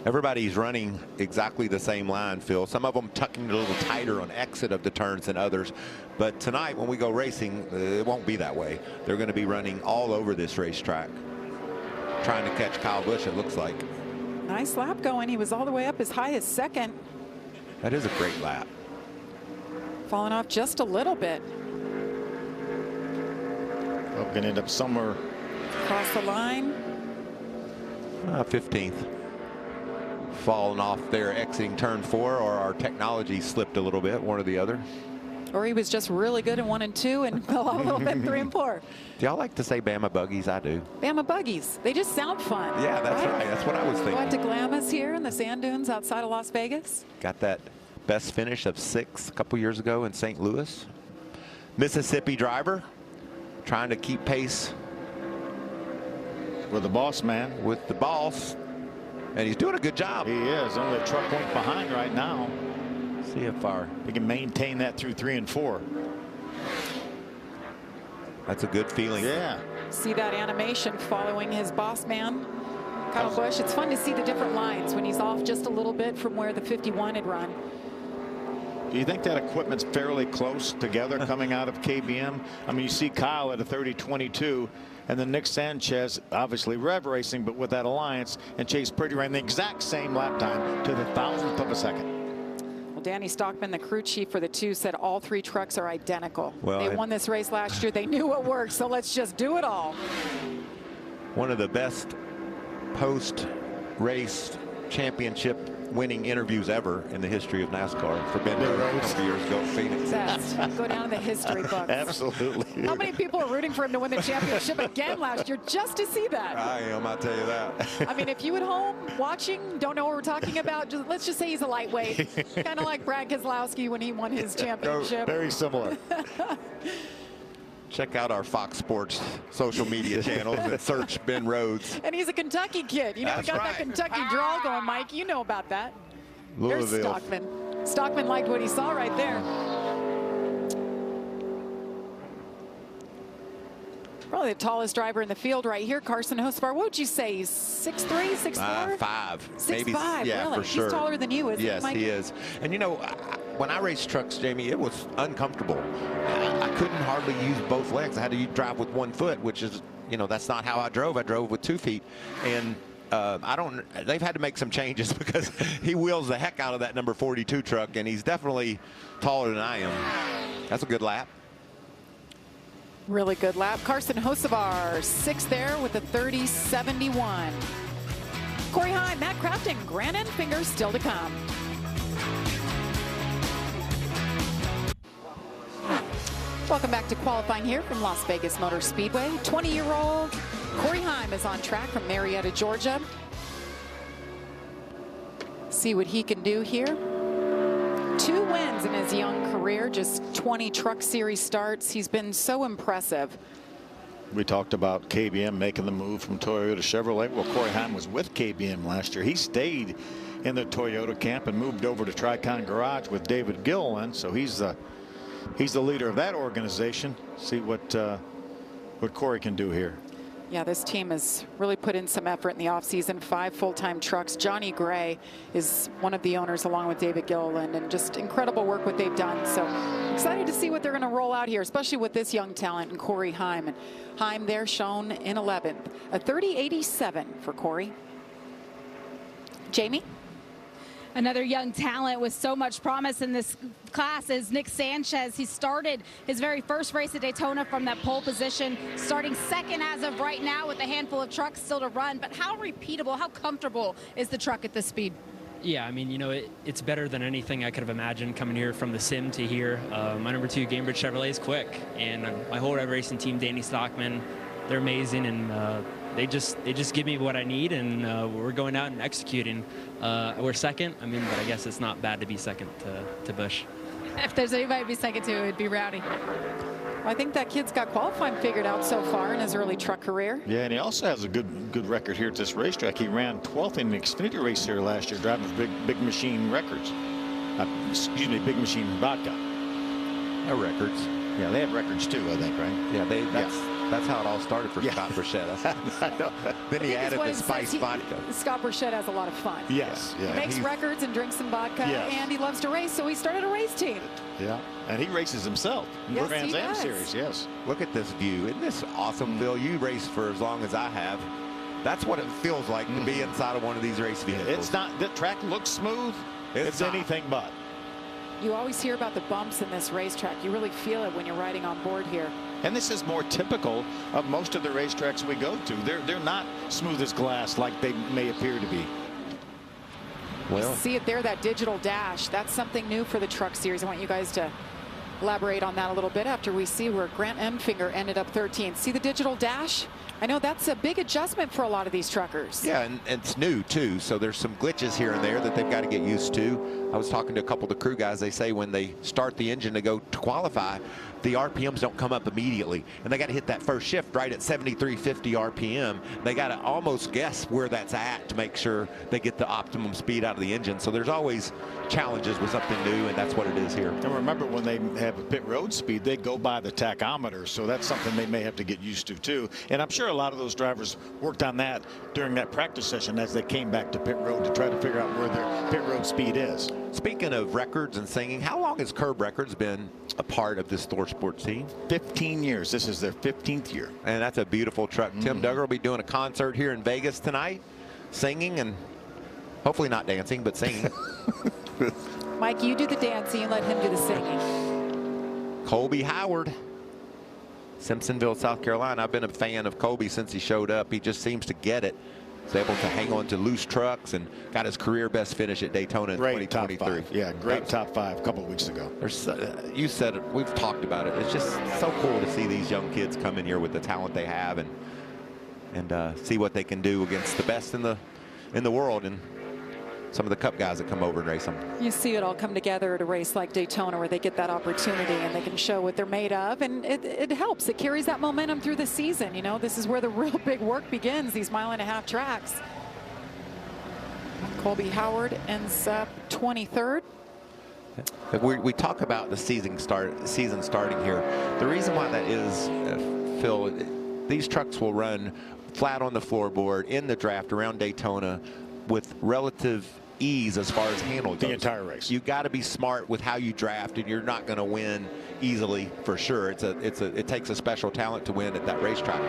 Everybody's running exactly the same line, Phil. Some of them tucking it a little tighter on exit of the turns than others. But tonight, when we go racing, it won't be that way. They're going to be running all over this racetrack, trying to catch Kyle Busch, it looks like. Nice lap going. He was all the way up as high as second. That is a great lap. Falling off just a little bit. Well, going to end up somewhere across the line. 15th. Falling off there exiting turn 4, or our technology slipped a little bit, one or the other. Or he was just really good in 1 and 2 and fell off a little bit in 3 and 4. Do y'all like to say Bama buggies? I do. Bama buggies. They just sound fun. Yeah, that's right. That's what I was thinking. Went to Glamis here in the sand dunes outside of Las Vegas. Got that best finish of 6 a couple years ago in St. Louis. Mississippi driver trying to keep pace with the boss man. With the boss. And he's doing a good job. He is. Only a truck point behind right now. See if we can maintain that through 3 and 4. That's a good feeling. Yeah. See that animation following his boss man, Kyle Busch. It's fun to see the different lines when he's off just a little bit from where the 51 had run. Do you think that equipment's fairly close together coming out of KBM? I mean, you see Kyle at a 30-22. And then Nick Sanchez, obviously Rev Racing, but with that alliance, and Chase Purdy ran the exact same lap time to the 1,000th of a second. Well, Danny Stockman, the crew chief for the 2, said all 3 trucks are identical. Well, they won this race last year. They knew what worked, so let's just do it all. One of the best post-race championship winning interviews ever in the history of NASCAR for Ben Rhodes a couple years ago in Phoenix. Best. Go down in the history books. Absolutely. How many people are rooting for him to win the championship again last year just to see that? I am, I'll tell you that. I mean, if you at home watching don't know what we're talking about, let's just say he's a lightweight. Kind of like Brad Keselowski when he won his championship. Very similar. Check out our Fox Sports social media channels and search Ben Rhodes. And he's a Kentucky kid. You know, he got that Kentucky drawl going, Mike. You know about that. There's Stockman. Stockman liked what he saw right there. Probably the tallest driver in the field right here, Carson Hocevar. What would you say? He's 6'3", 6'4"? 5. 6'5", yeah, really? for sure. He's taller than you, isn't he, Yes, Mike? he is. And, you know, when I raced trucks, Jamie, it was uncomfortable. I couldn't hardly use both legs. I had to drive with 1 foot, which is, you know, that's not how I drove. I drove with 2 feet. And they've had to make some changes because he wheels the heck out of that number 42 truck, and he's definitely taller than I am. That's a good lap. Really good lap. Carson Hocevar, 6th there with a 30.71. Corey Heim, Matt Crafton, Grant Enfinger still to come. Welcome back to qualifying here from Las Vegas Motor Speedway. 20-year-old Corey Heim is on track from Marietta, Georgia. See what he can do here. 2 wins in his young career, just 20 Truck Series starts. He's been so impressive. We talked about KBM making the move from Toyota to Chevrolet. Well, Corey Heim was with KBM last year. He stayed in the Toyota camp and moved over to Tricon Garage with David Gilliland. So he's the leader of that organization. See what Corey can do here. Yeah, this team has really put in some effort in the offseason. 5 full-time trucks. Johnny Gray is one of the owners along with David Gilliland, and just incredible work what they've done. So excited to see what they're going to roll out here, especially with this young talent and Corey Heim. And Heim there shown in 11th. A 30.87 for Corey. Jamie? Another young talent with so much promise in this class is Nick Sanchez. He started his very first race at Daytona from that pole position, starting 2nd as of right now with a handful of trucks still to run. But how repeatable, how comfortable is the truck at this speed? Yeah, I mean, you know, it's better than anything I could have imagined coming here from the sim to here. My number 2, Gamebridge Chevrolet, is quick, and my whole racing team, Danny Stockman, they're amazing, and they just give me what I need, and we're going out and executing. We're 2nd. I mean, but I guess it's not bad to be 2nd to Busch. If there's anybody to be 2nd to, it'd be Rowdy. I think that kid's got qualifying figured out so far in his early truck career. Yeah, and he also has a good record here at this racetrack. He ran 12th in the Xfinity race here last year, driving Big Machine records. Excuse me, Big Machine vodka. No records. Yeah, they have records too, I think, right? Yeah, that's how it all started for Scott Burchett. I know. Then he added the spiced vodka. Scott Burchett has a lot of fun. Yes. Yeah. He makes records and drinks some vodka, and he loves to race, so he started a race team. Yeah, and he races himself in the Trans Am Series. Yes. Look at this view. Isn't this awesome, Bill? You raced for as long as I have. That's what it feels like to be inside of one of these race vehicles. It's not. The track looks smooth. It's anything but. You always hear about the bumps in this racetrack. You really feel it when you're riding on board here. And this is more typical of most of the racetracks we go to. They're not smooth as glass like they may appear to be. Well, you see it there, that digital dash. That's something new for the Truck Series. I want you guys to elaborate on that a little bit after we see where Grant Enfinger ended up 13th. See the digital dash? I know that's a big adjustment for a lot of these truckers. Yeah, and it's new too, so there's some glitches here and there that they've got to get used to. I was talking to a couple of the crew guys. They say when they start the engine to go to qualify, the RPMs don't come up immediately, and they got to hit that first shift right at 7350 RPM. They got to almost guess where that's at to make sure they get the optimum speed out of the engine. So there's always challenges with something new, and that's what it is here. And remember, when they have a pit road speed, they go by the tachometer, so that's something they may have to get used to too. And I'm sure a lot of those drivers worked on that during that practice session as they came back to pit road to try to figure out where their pit road speed is. Speaking of records and singing, how long has Curb Records been a part of this Thor Sports team? 15 years. This is their 15th year. And that's a beautiful truck. Tim Duggar will be doing a concert here in Vegas tonight, singing and hopefully not dancing, but singing. Mike, you do the dancing and let him do the singing. Colby Howard, Simpsonville, South Carolina. I've been a fan of Colby since he showed up. He just seems to get it. He's able to hang on to loose trucks and got his career best finish at Daytona in 2023. Top 5. Yeah, great top 5 a couple of weeks ago. You said it, we've talked about it. It's just so cool to see these young kids come in here with the talent they have and see what they can do against the best in the world and some of the Cup guys that come over and race them. You see it all come together at a race like Daytona where they get that opportunity and they can show what they're made of, and it helps. It carries that momentum through the season. You know, this is where the real big work begins, these mile-and-a-half tracks. Colby Howard ends up 23rd. We talk about the season starting here. The reason why that is, Phil, these trucks will run flat on the floorboard in the draft around Daytona with relative ease as far as handle goes. The entire race. You got to be smart with how you draft, and you're not going to win easily for sure. It takes a special talent to win at that racetrack.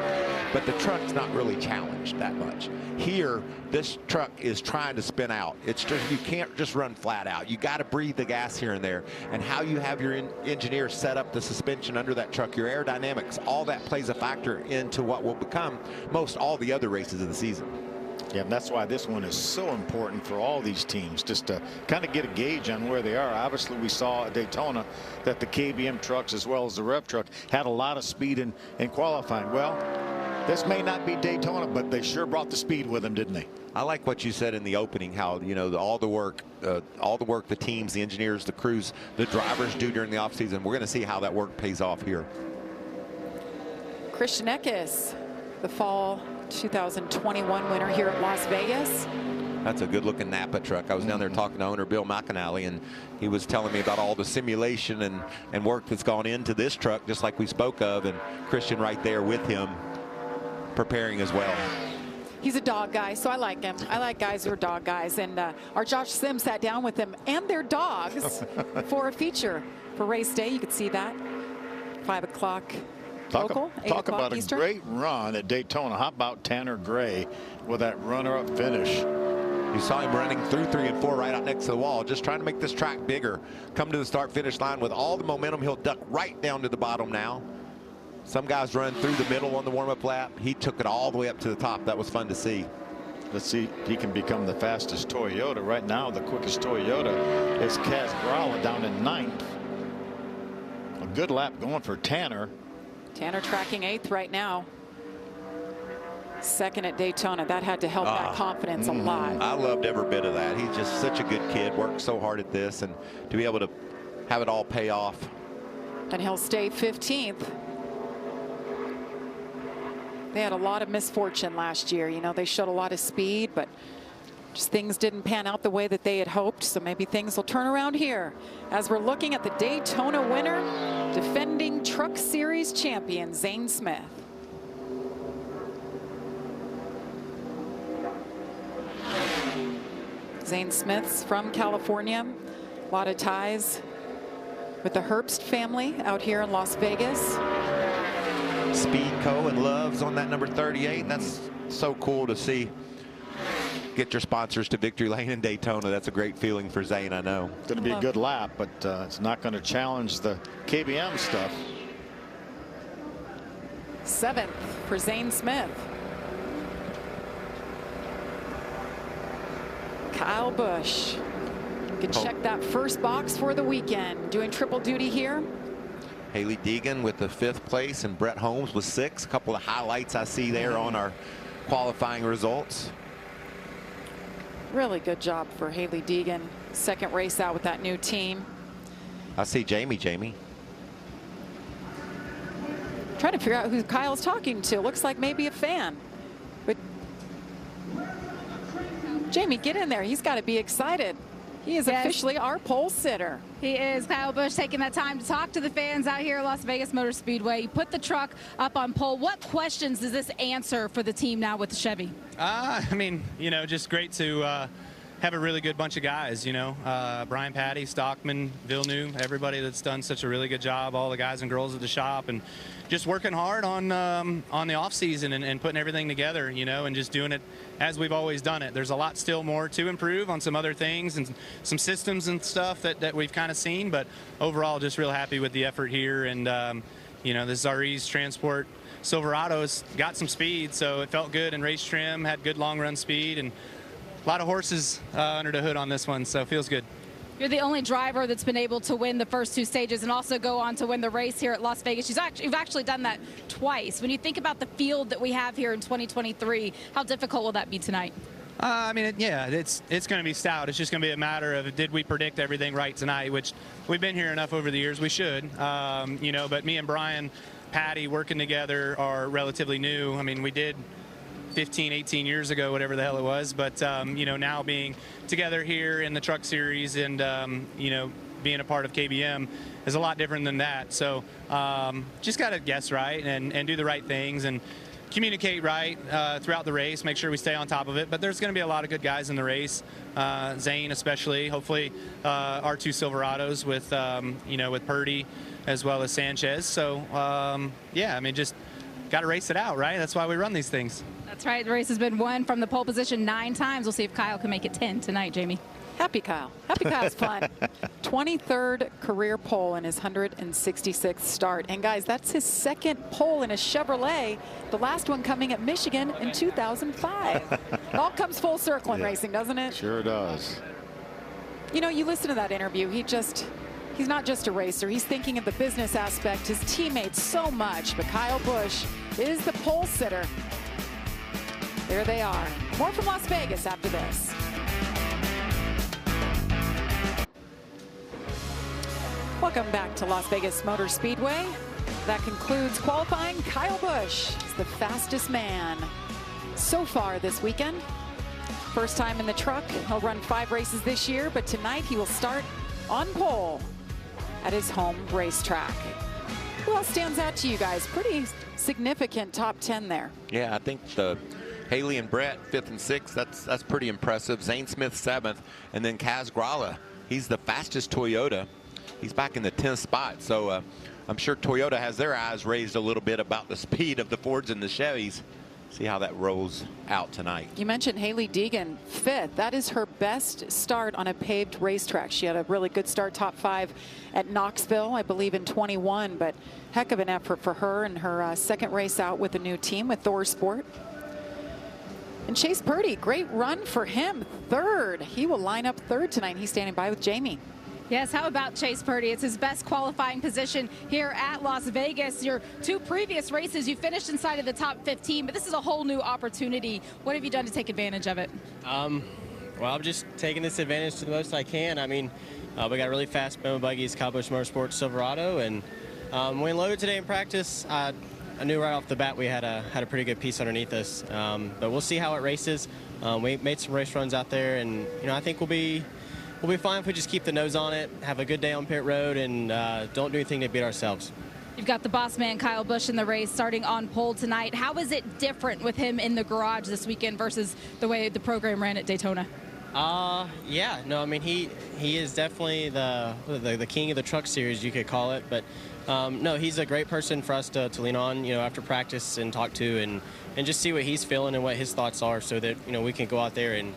But the truck's not really challenged that much. Here, this truck is trying to spin out. It's just, you can't just run flat out. You got to breathe the gas here and there. And how you have your engineer set up the suspension under that truck, your aerodynamics, all that plays a factor into what will become most all the other races of the season. Yeah, and that's why this one is so important for all these teams, just to kind of get a gauge on where they are. Obviously, we saw at Daytona that the KBM trucks as well as the Rev truck had a lot of speed in qualifying. Well, this may not be Daytona, but they sure brought the speed with them, didn't they? I like what you said in the opening, how, you know, all the work the teams, the engineers, the crews, the drivers do during the offseason. We're going to see how that work pays off here. Christian Eckes, the fall 2021 winner here at Las Vegas. That's a good looking Napa truck. I was down there talking to owner Bill McAnally, and he was telling me about all the simulation and work that's gone into this truck, just like we spoke of, and Christian right there with him preparing as well. He's a dog guy, so I like him. I like guys who are dog guys. And our Josh Sims sat down with them and their dogs for a feature for race day. You could see that. 5 o'clock local, 8 Talk o'clock about Eastern. a great run at Daytona. How about Tanner Gray with that runner-up finish? You saw him running through 3 and 4 right out next to the wall, just trying to make this track bigger. Come to the start-finish line with all the momentum. He'll duck right down to the bottom now. Some guys run through the middle on the warm-up lap. He took it all the way up to the top. That was fun to see. Let's see if he can become the fastest Toyota. Right now, the quickest Toyota is Kaz Gralla down in 9th. A good lap going for Tanner. Tanner tracking 8th right now. 2nd at Daytona. That had to help that confidence a lot. I loved every bit of that. He's just such a good kid. Worked so hard at this, and to be able to have it all pay off. And he'll stay 15th. They had a lot of misfortune last year. You know, they showed a lot of speed, but just things didn't pan out the way that they had hoped. So maybe things will turn around here as we're looking at the Daytona winner, defending Truck Series champion Zane Smith. Zane Smith's from California. A lot of ties with the Herbst family out here in Las Vegas. Speedco and Loves on that number 38. That's so cool to see. Get your sponsors to victory lane in Daytona. That's a great feeling for Zane, I know. It's going to be a good lap, but it's not going to challenge the KBM stuff. 7th for Zane Smith. Kyle Busch can check that first box for the weekend. Doing triple duty here. Haley Deegan with the 5th place, and Brett Holmes with 6th. A couple of highlights I see there on our qualifying results. Really good job for Haley Deegan. 2nd race out with that new team. I see Jamie. Trying to figure out who Kyle's talking to. Looks like maybe a fan. But Jamie, get in there. He's got to be excited. He is officially our pole sitter. He is. Kyle Busch taking that time to talk to the fans out here at Las Vegas Motor Speedway. He put the truck up on pole. What questions does this answer for the team now with the Chevy? I mean, you know, just great to have a really good bunch of guys, you know. Brian Patty, Stockman, Villeneuve, everybody that's done such a really good job, all the guys and girls at the shop, and just working hard on the off season and putting everything together, you know, and just doing it as we've always done it. There's a lot still more to improve on some other things and some systems and stuff that we've kind of seen, but overall just real happy with the effort here. And you know, this RE's Transport Silverado's got some speed, so it felt good in race trim, had good long run speed, and a lot of horses under the hood on this one, so it feels good. You're the only driver that's been able to win the first 2 stages and also go on to win the race here at Las Vegas. You've actually done that twice. When you think about the field that we have here in 2023, how difficult will that be tonight? I mean, yeah, it's going to be stout. It's just going to be a matter of, did we predict everything right tonight, which we've been here enough over the years. We should, you know, but me and Brian, Patty working together are relatively new. I mean, we did 15, 18 years ago, whatever the hell it was. But, you know, now being together here in the Truck Series and, you know, being a part of KBM is a lot different than that. So just got to guess right and do the right things. And communicate right throughout the race, make sure we stay on top of it. But there's going to be a lot of good guys in the race, Zane especially. Hopefully, our 2 Silverados with with Purdy as well as Sanchez. So yeah, I mean, just got to race it out, right? That's why we run these things. That's right. The race has been won from the pole position 9 times. We'll see if Kyle can make it 10 tonight, Jamie. Happy Kyle. Happy Kyle's fun. 23rd career pole in his 166th start. And guys, that's his 2nd pole in a Chevrolet. The last one coming at Michigan in 2005. It all comes full circle in racing, doesn't it? Sure does. You know, you listen to that interview. He's not just a racer. He's thinking of the business aspect, his teammates so much. But Kyle Busch is the pole sitter. There they are. More from Las Vegas after this. Welcome back to Las Vegas Motor Speedway. That concludes qualifying. Kyle Busch is the fastest man so far this weekend. First time in the truck. He'll run 5 races this year, but tonight he will start on pole at his home racetrack. Who else stands out to you guys? Pretty significant top 10 there. Yeah, I think the Haley and Brett 5th and 6th, that's pretty impressive. Zane Smith 7th, and then Kaz Grala. He's the fastest Toyota. He's back in the 10th spot, so I'm sure Toyota has their eyes raised a little bit about the speed of the Fords and the Chevys. See how that rolls out tonight. You mentioned Haley Deegan, 5th. That is her best start on a paved racetrack. She had a really good start, top 5 at Knoxville, I believe in 21, but heck of an effort for her in her 2nd race out with a new team with Thor Sport. And Chase Purdy, great run for him, 3rd. He will line up 3rd tonight. He's standing by with Jamie. Yes, how about Chase Purdy? It's his best qualifying position here at Las Vegas. Your 2 previous races, you finished inside of the top 15, but this is a whole new opportunity. What have you done to take advantage of it? Well, I'm just taking this advantage to the most I can. I mean, we got really fast Bama buggies, Kyle Busch Motorsports Silverado, and when loaded today in practice, I knew right off the bat we had a pretty good piece underneath us. But we'll see how it races. We made some race runs out there, and I think we'll be fine if we just keep the nose on it, have a good day on pit road, and don't do anything to beat ourselves. You've got the boss man, Kyle Busch, in the race starting on pole tonight. How is it different with him in the garage this weekend versus the way the program ran at Daytona? Yeah, no, I mean, he is definitely the king of the truck series, you could call it. But no, he's a great person for us to lean on, after practice and talk to and just see what he's feeling and what his thoughts are so that, we can go out there and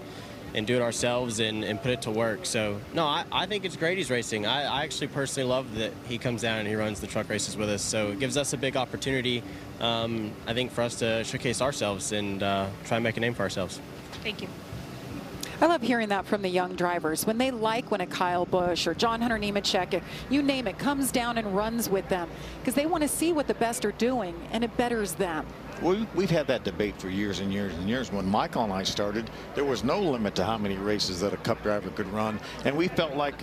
do it ourselves and put it to work. So, no, I think it's great he's racing. I actually personally love that he comes down and he runs the truck races with us. So it gives us a big opportunity, I think, for us to showcase ourselves and try and make a name for ourselves. Thank you. I love hearing that from the young drivers. When they like when a Kyle Busch or John Hunter Nemechek, you name it, comes down and runs with them because they want to see what the best are doing and it betters them. We've had that debate for years and years and years. When Michael and I started, there was no limit to how many races that a Cup driver could run, and we felt like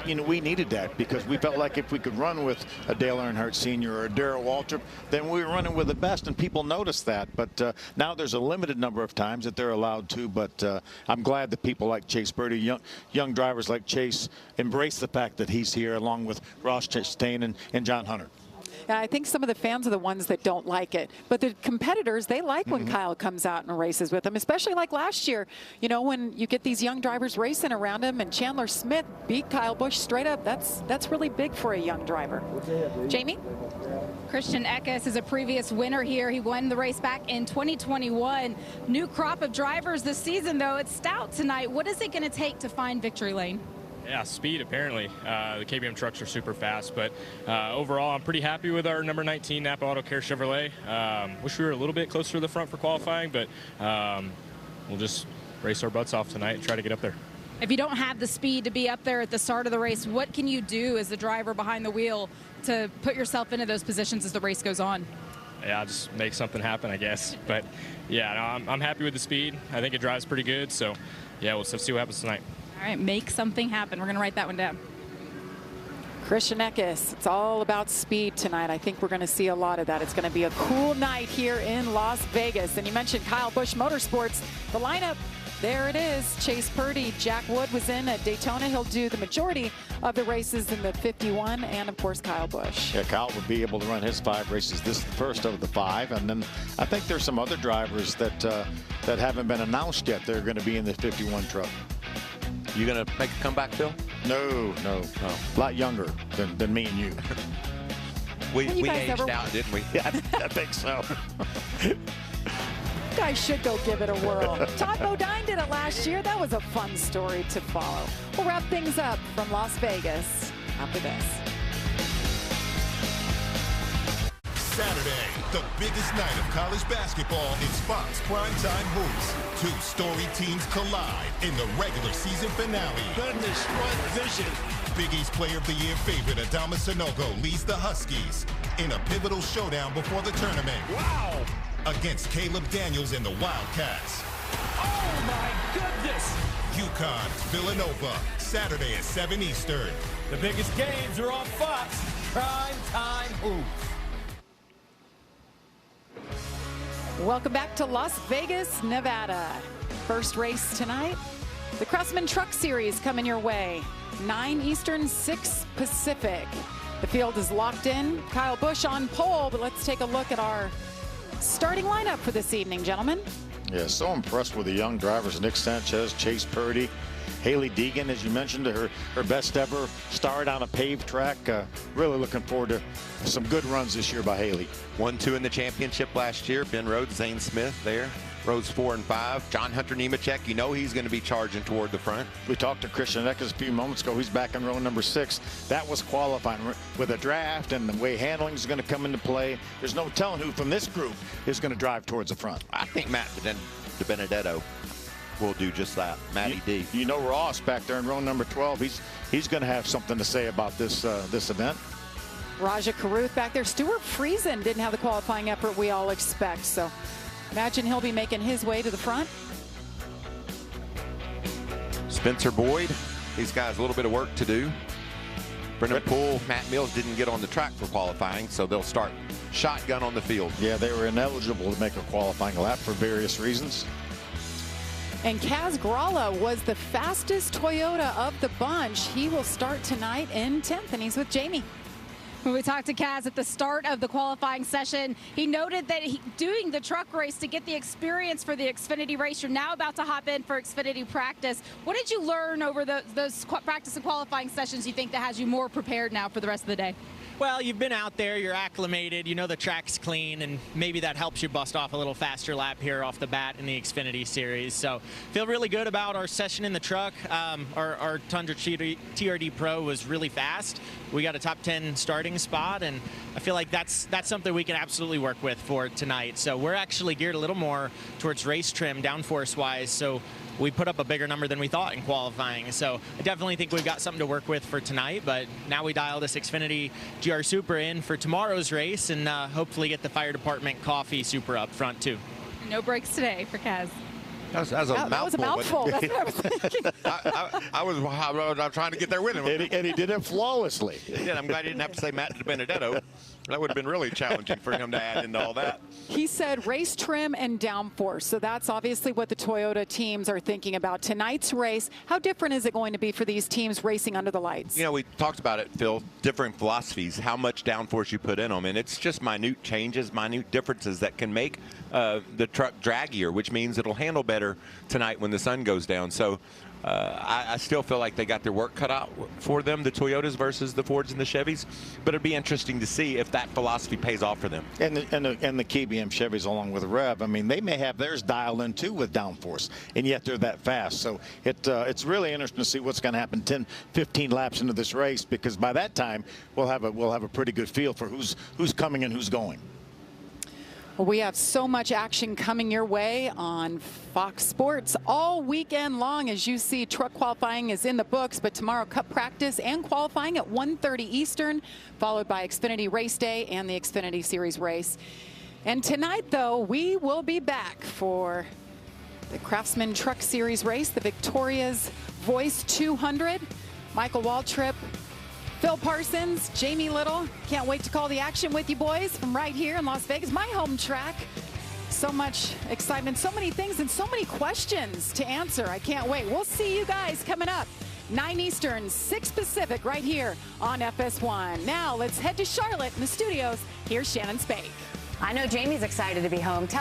we needed that because we felt like if we could run with a Dale Earnhardt Sr. or a Darrell Waltrip, then we were running with the best, and people noticed that. But now there's a limited number of times that they're allowed to. But I'm glad that people like Chase Purdy, young drivers like Chase, embrace the fact that he's here along with Ross Chastain and John Hunter. I think some of the fans are the ones that don't like it. But the competitors, they like when Kyle comes out and races with them, especially like last year. When you get these young drivers racing around him and Chandler Smith beat Kyle Busch straight up, that's really big for a young driver. Jamie? Christian Eckes is a previous winner here. He won the race back in 2021. New crop of drivers this season, though. It's stout tonight. What is it going to take to find victory lane? Yeah, speed, apparently. The KBM trucks are super fast, but overall, I'm pretty happy with our number 19 Napa Auto Care Chevrolet. Wish we were a little bit closer to the front for qualifying, but we'll just race our butts off tonight and try to get up there. If you don't have the speed to be up there at the start of the race, what can you do as the driver behind the wheel to put yourself into those positions as the race goes on? Yeah, just make something happen, I guess. But, yeah, no, I'm happy with the speed. I think it drives pretty good, so, yeah, we'll see what happens tonight. All right, make something happen. We're going to write that one down. Christian Eckes, it's all about speed tonight. I think we're going to see a lot of that. It's going to be a cool night here in Las Vegas. And you mentioned Kyle Busch Motorsports. The lineup There it is. Chase Purdy. Jack Wood was in at Daytona. He'll do the majority of the races in the 51, and of course Kyle Busch. Yeah, Kyle will be able to run his 5 races. This is the first of the 5, and then I think there's some other drivers that that haven't been announced yet. They're going to be in the 51 truck. You going to make a comeback, Phil? No. A lot younger than me and you. we aged out, didn't we? Yeah, I think so. You guys should go give it a whirl. Todd Bodine did it last year. That was a fun story to follow. We'll wrap things up from Las Vegas after this. Saturday, the biggest night of college basketball is Fox Primetime Hoops. 2 storied teams collide in the regular season finale. Goodness, what vision. Big East Player of the Year favorite Adama Sanogo leads the Huskies in a pivotal showdown before the tournament. Wow! Against Caleb Daniels and the Wildcats. Oh my goodness! UConn, Villanova, Saturday at 7 Eastern. The biggest games are on Fox Primetime Hoops. Welcome back to Las Vegas, Nevada. First race tonight. The Craftsman Truck Series coming your way. 9 Eastern, 6 Pacific. The field is locked in. Kyle Busch on pole, but let's take a look at our starting lineup for this evening, gentlemen. Yeah, so impressed with the young drivers. Nick Sanchez, Chase Purdy, Haley Deegan, as you mentioned, her best ever start on a paved track. Really looking forward to some good runs this year by Haley. 1-2 in the championship last year. Ben Rhodes, Zane Smith there. Rows 4 and 5. John Hunter Nemechek, you know he's going to be charging toward the front. We talked to Christian Eckes a few moments ago. He's back in row number 6. That was qualifying. With a draft and the way handling is going to come into play, there's no telling who from this group is going to drive towards the front. I think Matt DiBenedetto will do just that. Matty D. You know Ross back there in row number 12. He's going to have something to say about this event. Raja Karuth back there. Stuart Friesen didn't have the qualifying effort we all expect, so imagine he'll be making his way to the front. Spencer Boyd, these guys a little bit of work to do. Brendan Poole, Matt Mills didn't get on the track for qualifying, so they'll start shotgun on the field. Yeah, they were ineligible to make a qualifying lap for various reasons. And Kaz Gralla was the fastest Toyota of the bunch. He will start tonight in 10th, and he's with Jamie. When we talked to Kaz at the start of the qualifying session, he noted that doing the truck race to get the experience for the Xfinity race, you're now about to hop in for Xfinity practice. What did you learn over those practice and qualifying sessions you think that has you more prepared now for the rest of the day? Well, you've been out there, you're acclimated, you know the track's clean, and maybe that helps you bust off a little faster lap here off the bat in the Xfinity Series. So feel really good about our session in the truck. Our Tundra TRD Pro was really fast. We got a top 10 starting spot, and I feel like that's something we can absolutely work with for tonight. So we're actually geared a little more towards race trim, downforce-wise, so we put up a bigger number than we thought in qualifying. So I definitely think we've got something to work with for tonight, but now we dial this Xfinity GR Super in for tomorrow's race and hopefully get the fire department coffee super up front too. No breaks today for Kaz. That was a mouthful. That's what I was thinking. I was trying to get there with him. And he did it flawlessly. Yeah, I'm glad he didn't have to say Matt DiBenedetto. That would have been really challenging for him to add into all that. He said race trim and downforce. So that's obviously what the Toyota teams are thinking about. Tonight's race, how different is it going to be for these teams racing under the lights? You know, we talked about it, Phil, different philosophies, how much downforce you put in them. And it's just minute changes, minute differences that can make the truck draggier, which means it'll handle better tonight when the sun goes down. So I still feel like they got their work cut out for them, the Toyotas versus the Fords and the Chevys. But it'd be interesting to see if that philosophy pays off for them. And the KBM Chevys along with Rev, I mean, they may have theirs dialed in too with downforce, and yet they're that fast. So it's really interesting to see what's going to happen 10, 15 laps into this race, because by that time we'll have a pretty good feel for who's coming and who's going. Well, we have so much action coming your way on Fox Sports all weekend long. As you see, truck qualifying is in the books, but tomorrow Cup practice and qualifying at 1:30 Eastern, followed by Xfinity Race Day and the Xfinity Series race. And tonight, though, we will be back for the Craftsman Truck Series race, the Victoria's Voice 200. Michael Waltrip, Phil Parsons, Jamie Little. Can't wait to call the action with you boys from right here in Las Vegas, my home track. So much excitement, so many things, and so many questions to answer. I can't wait. We'll see you guys coming up 9 Eastern, 6 Pacific, right here on FS1. Now let's head to Charlotte in the studios. Here's Shannon Spake. I know Jamie's excited to be home.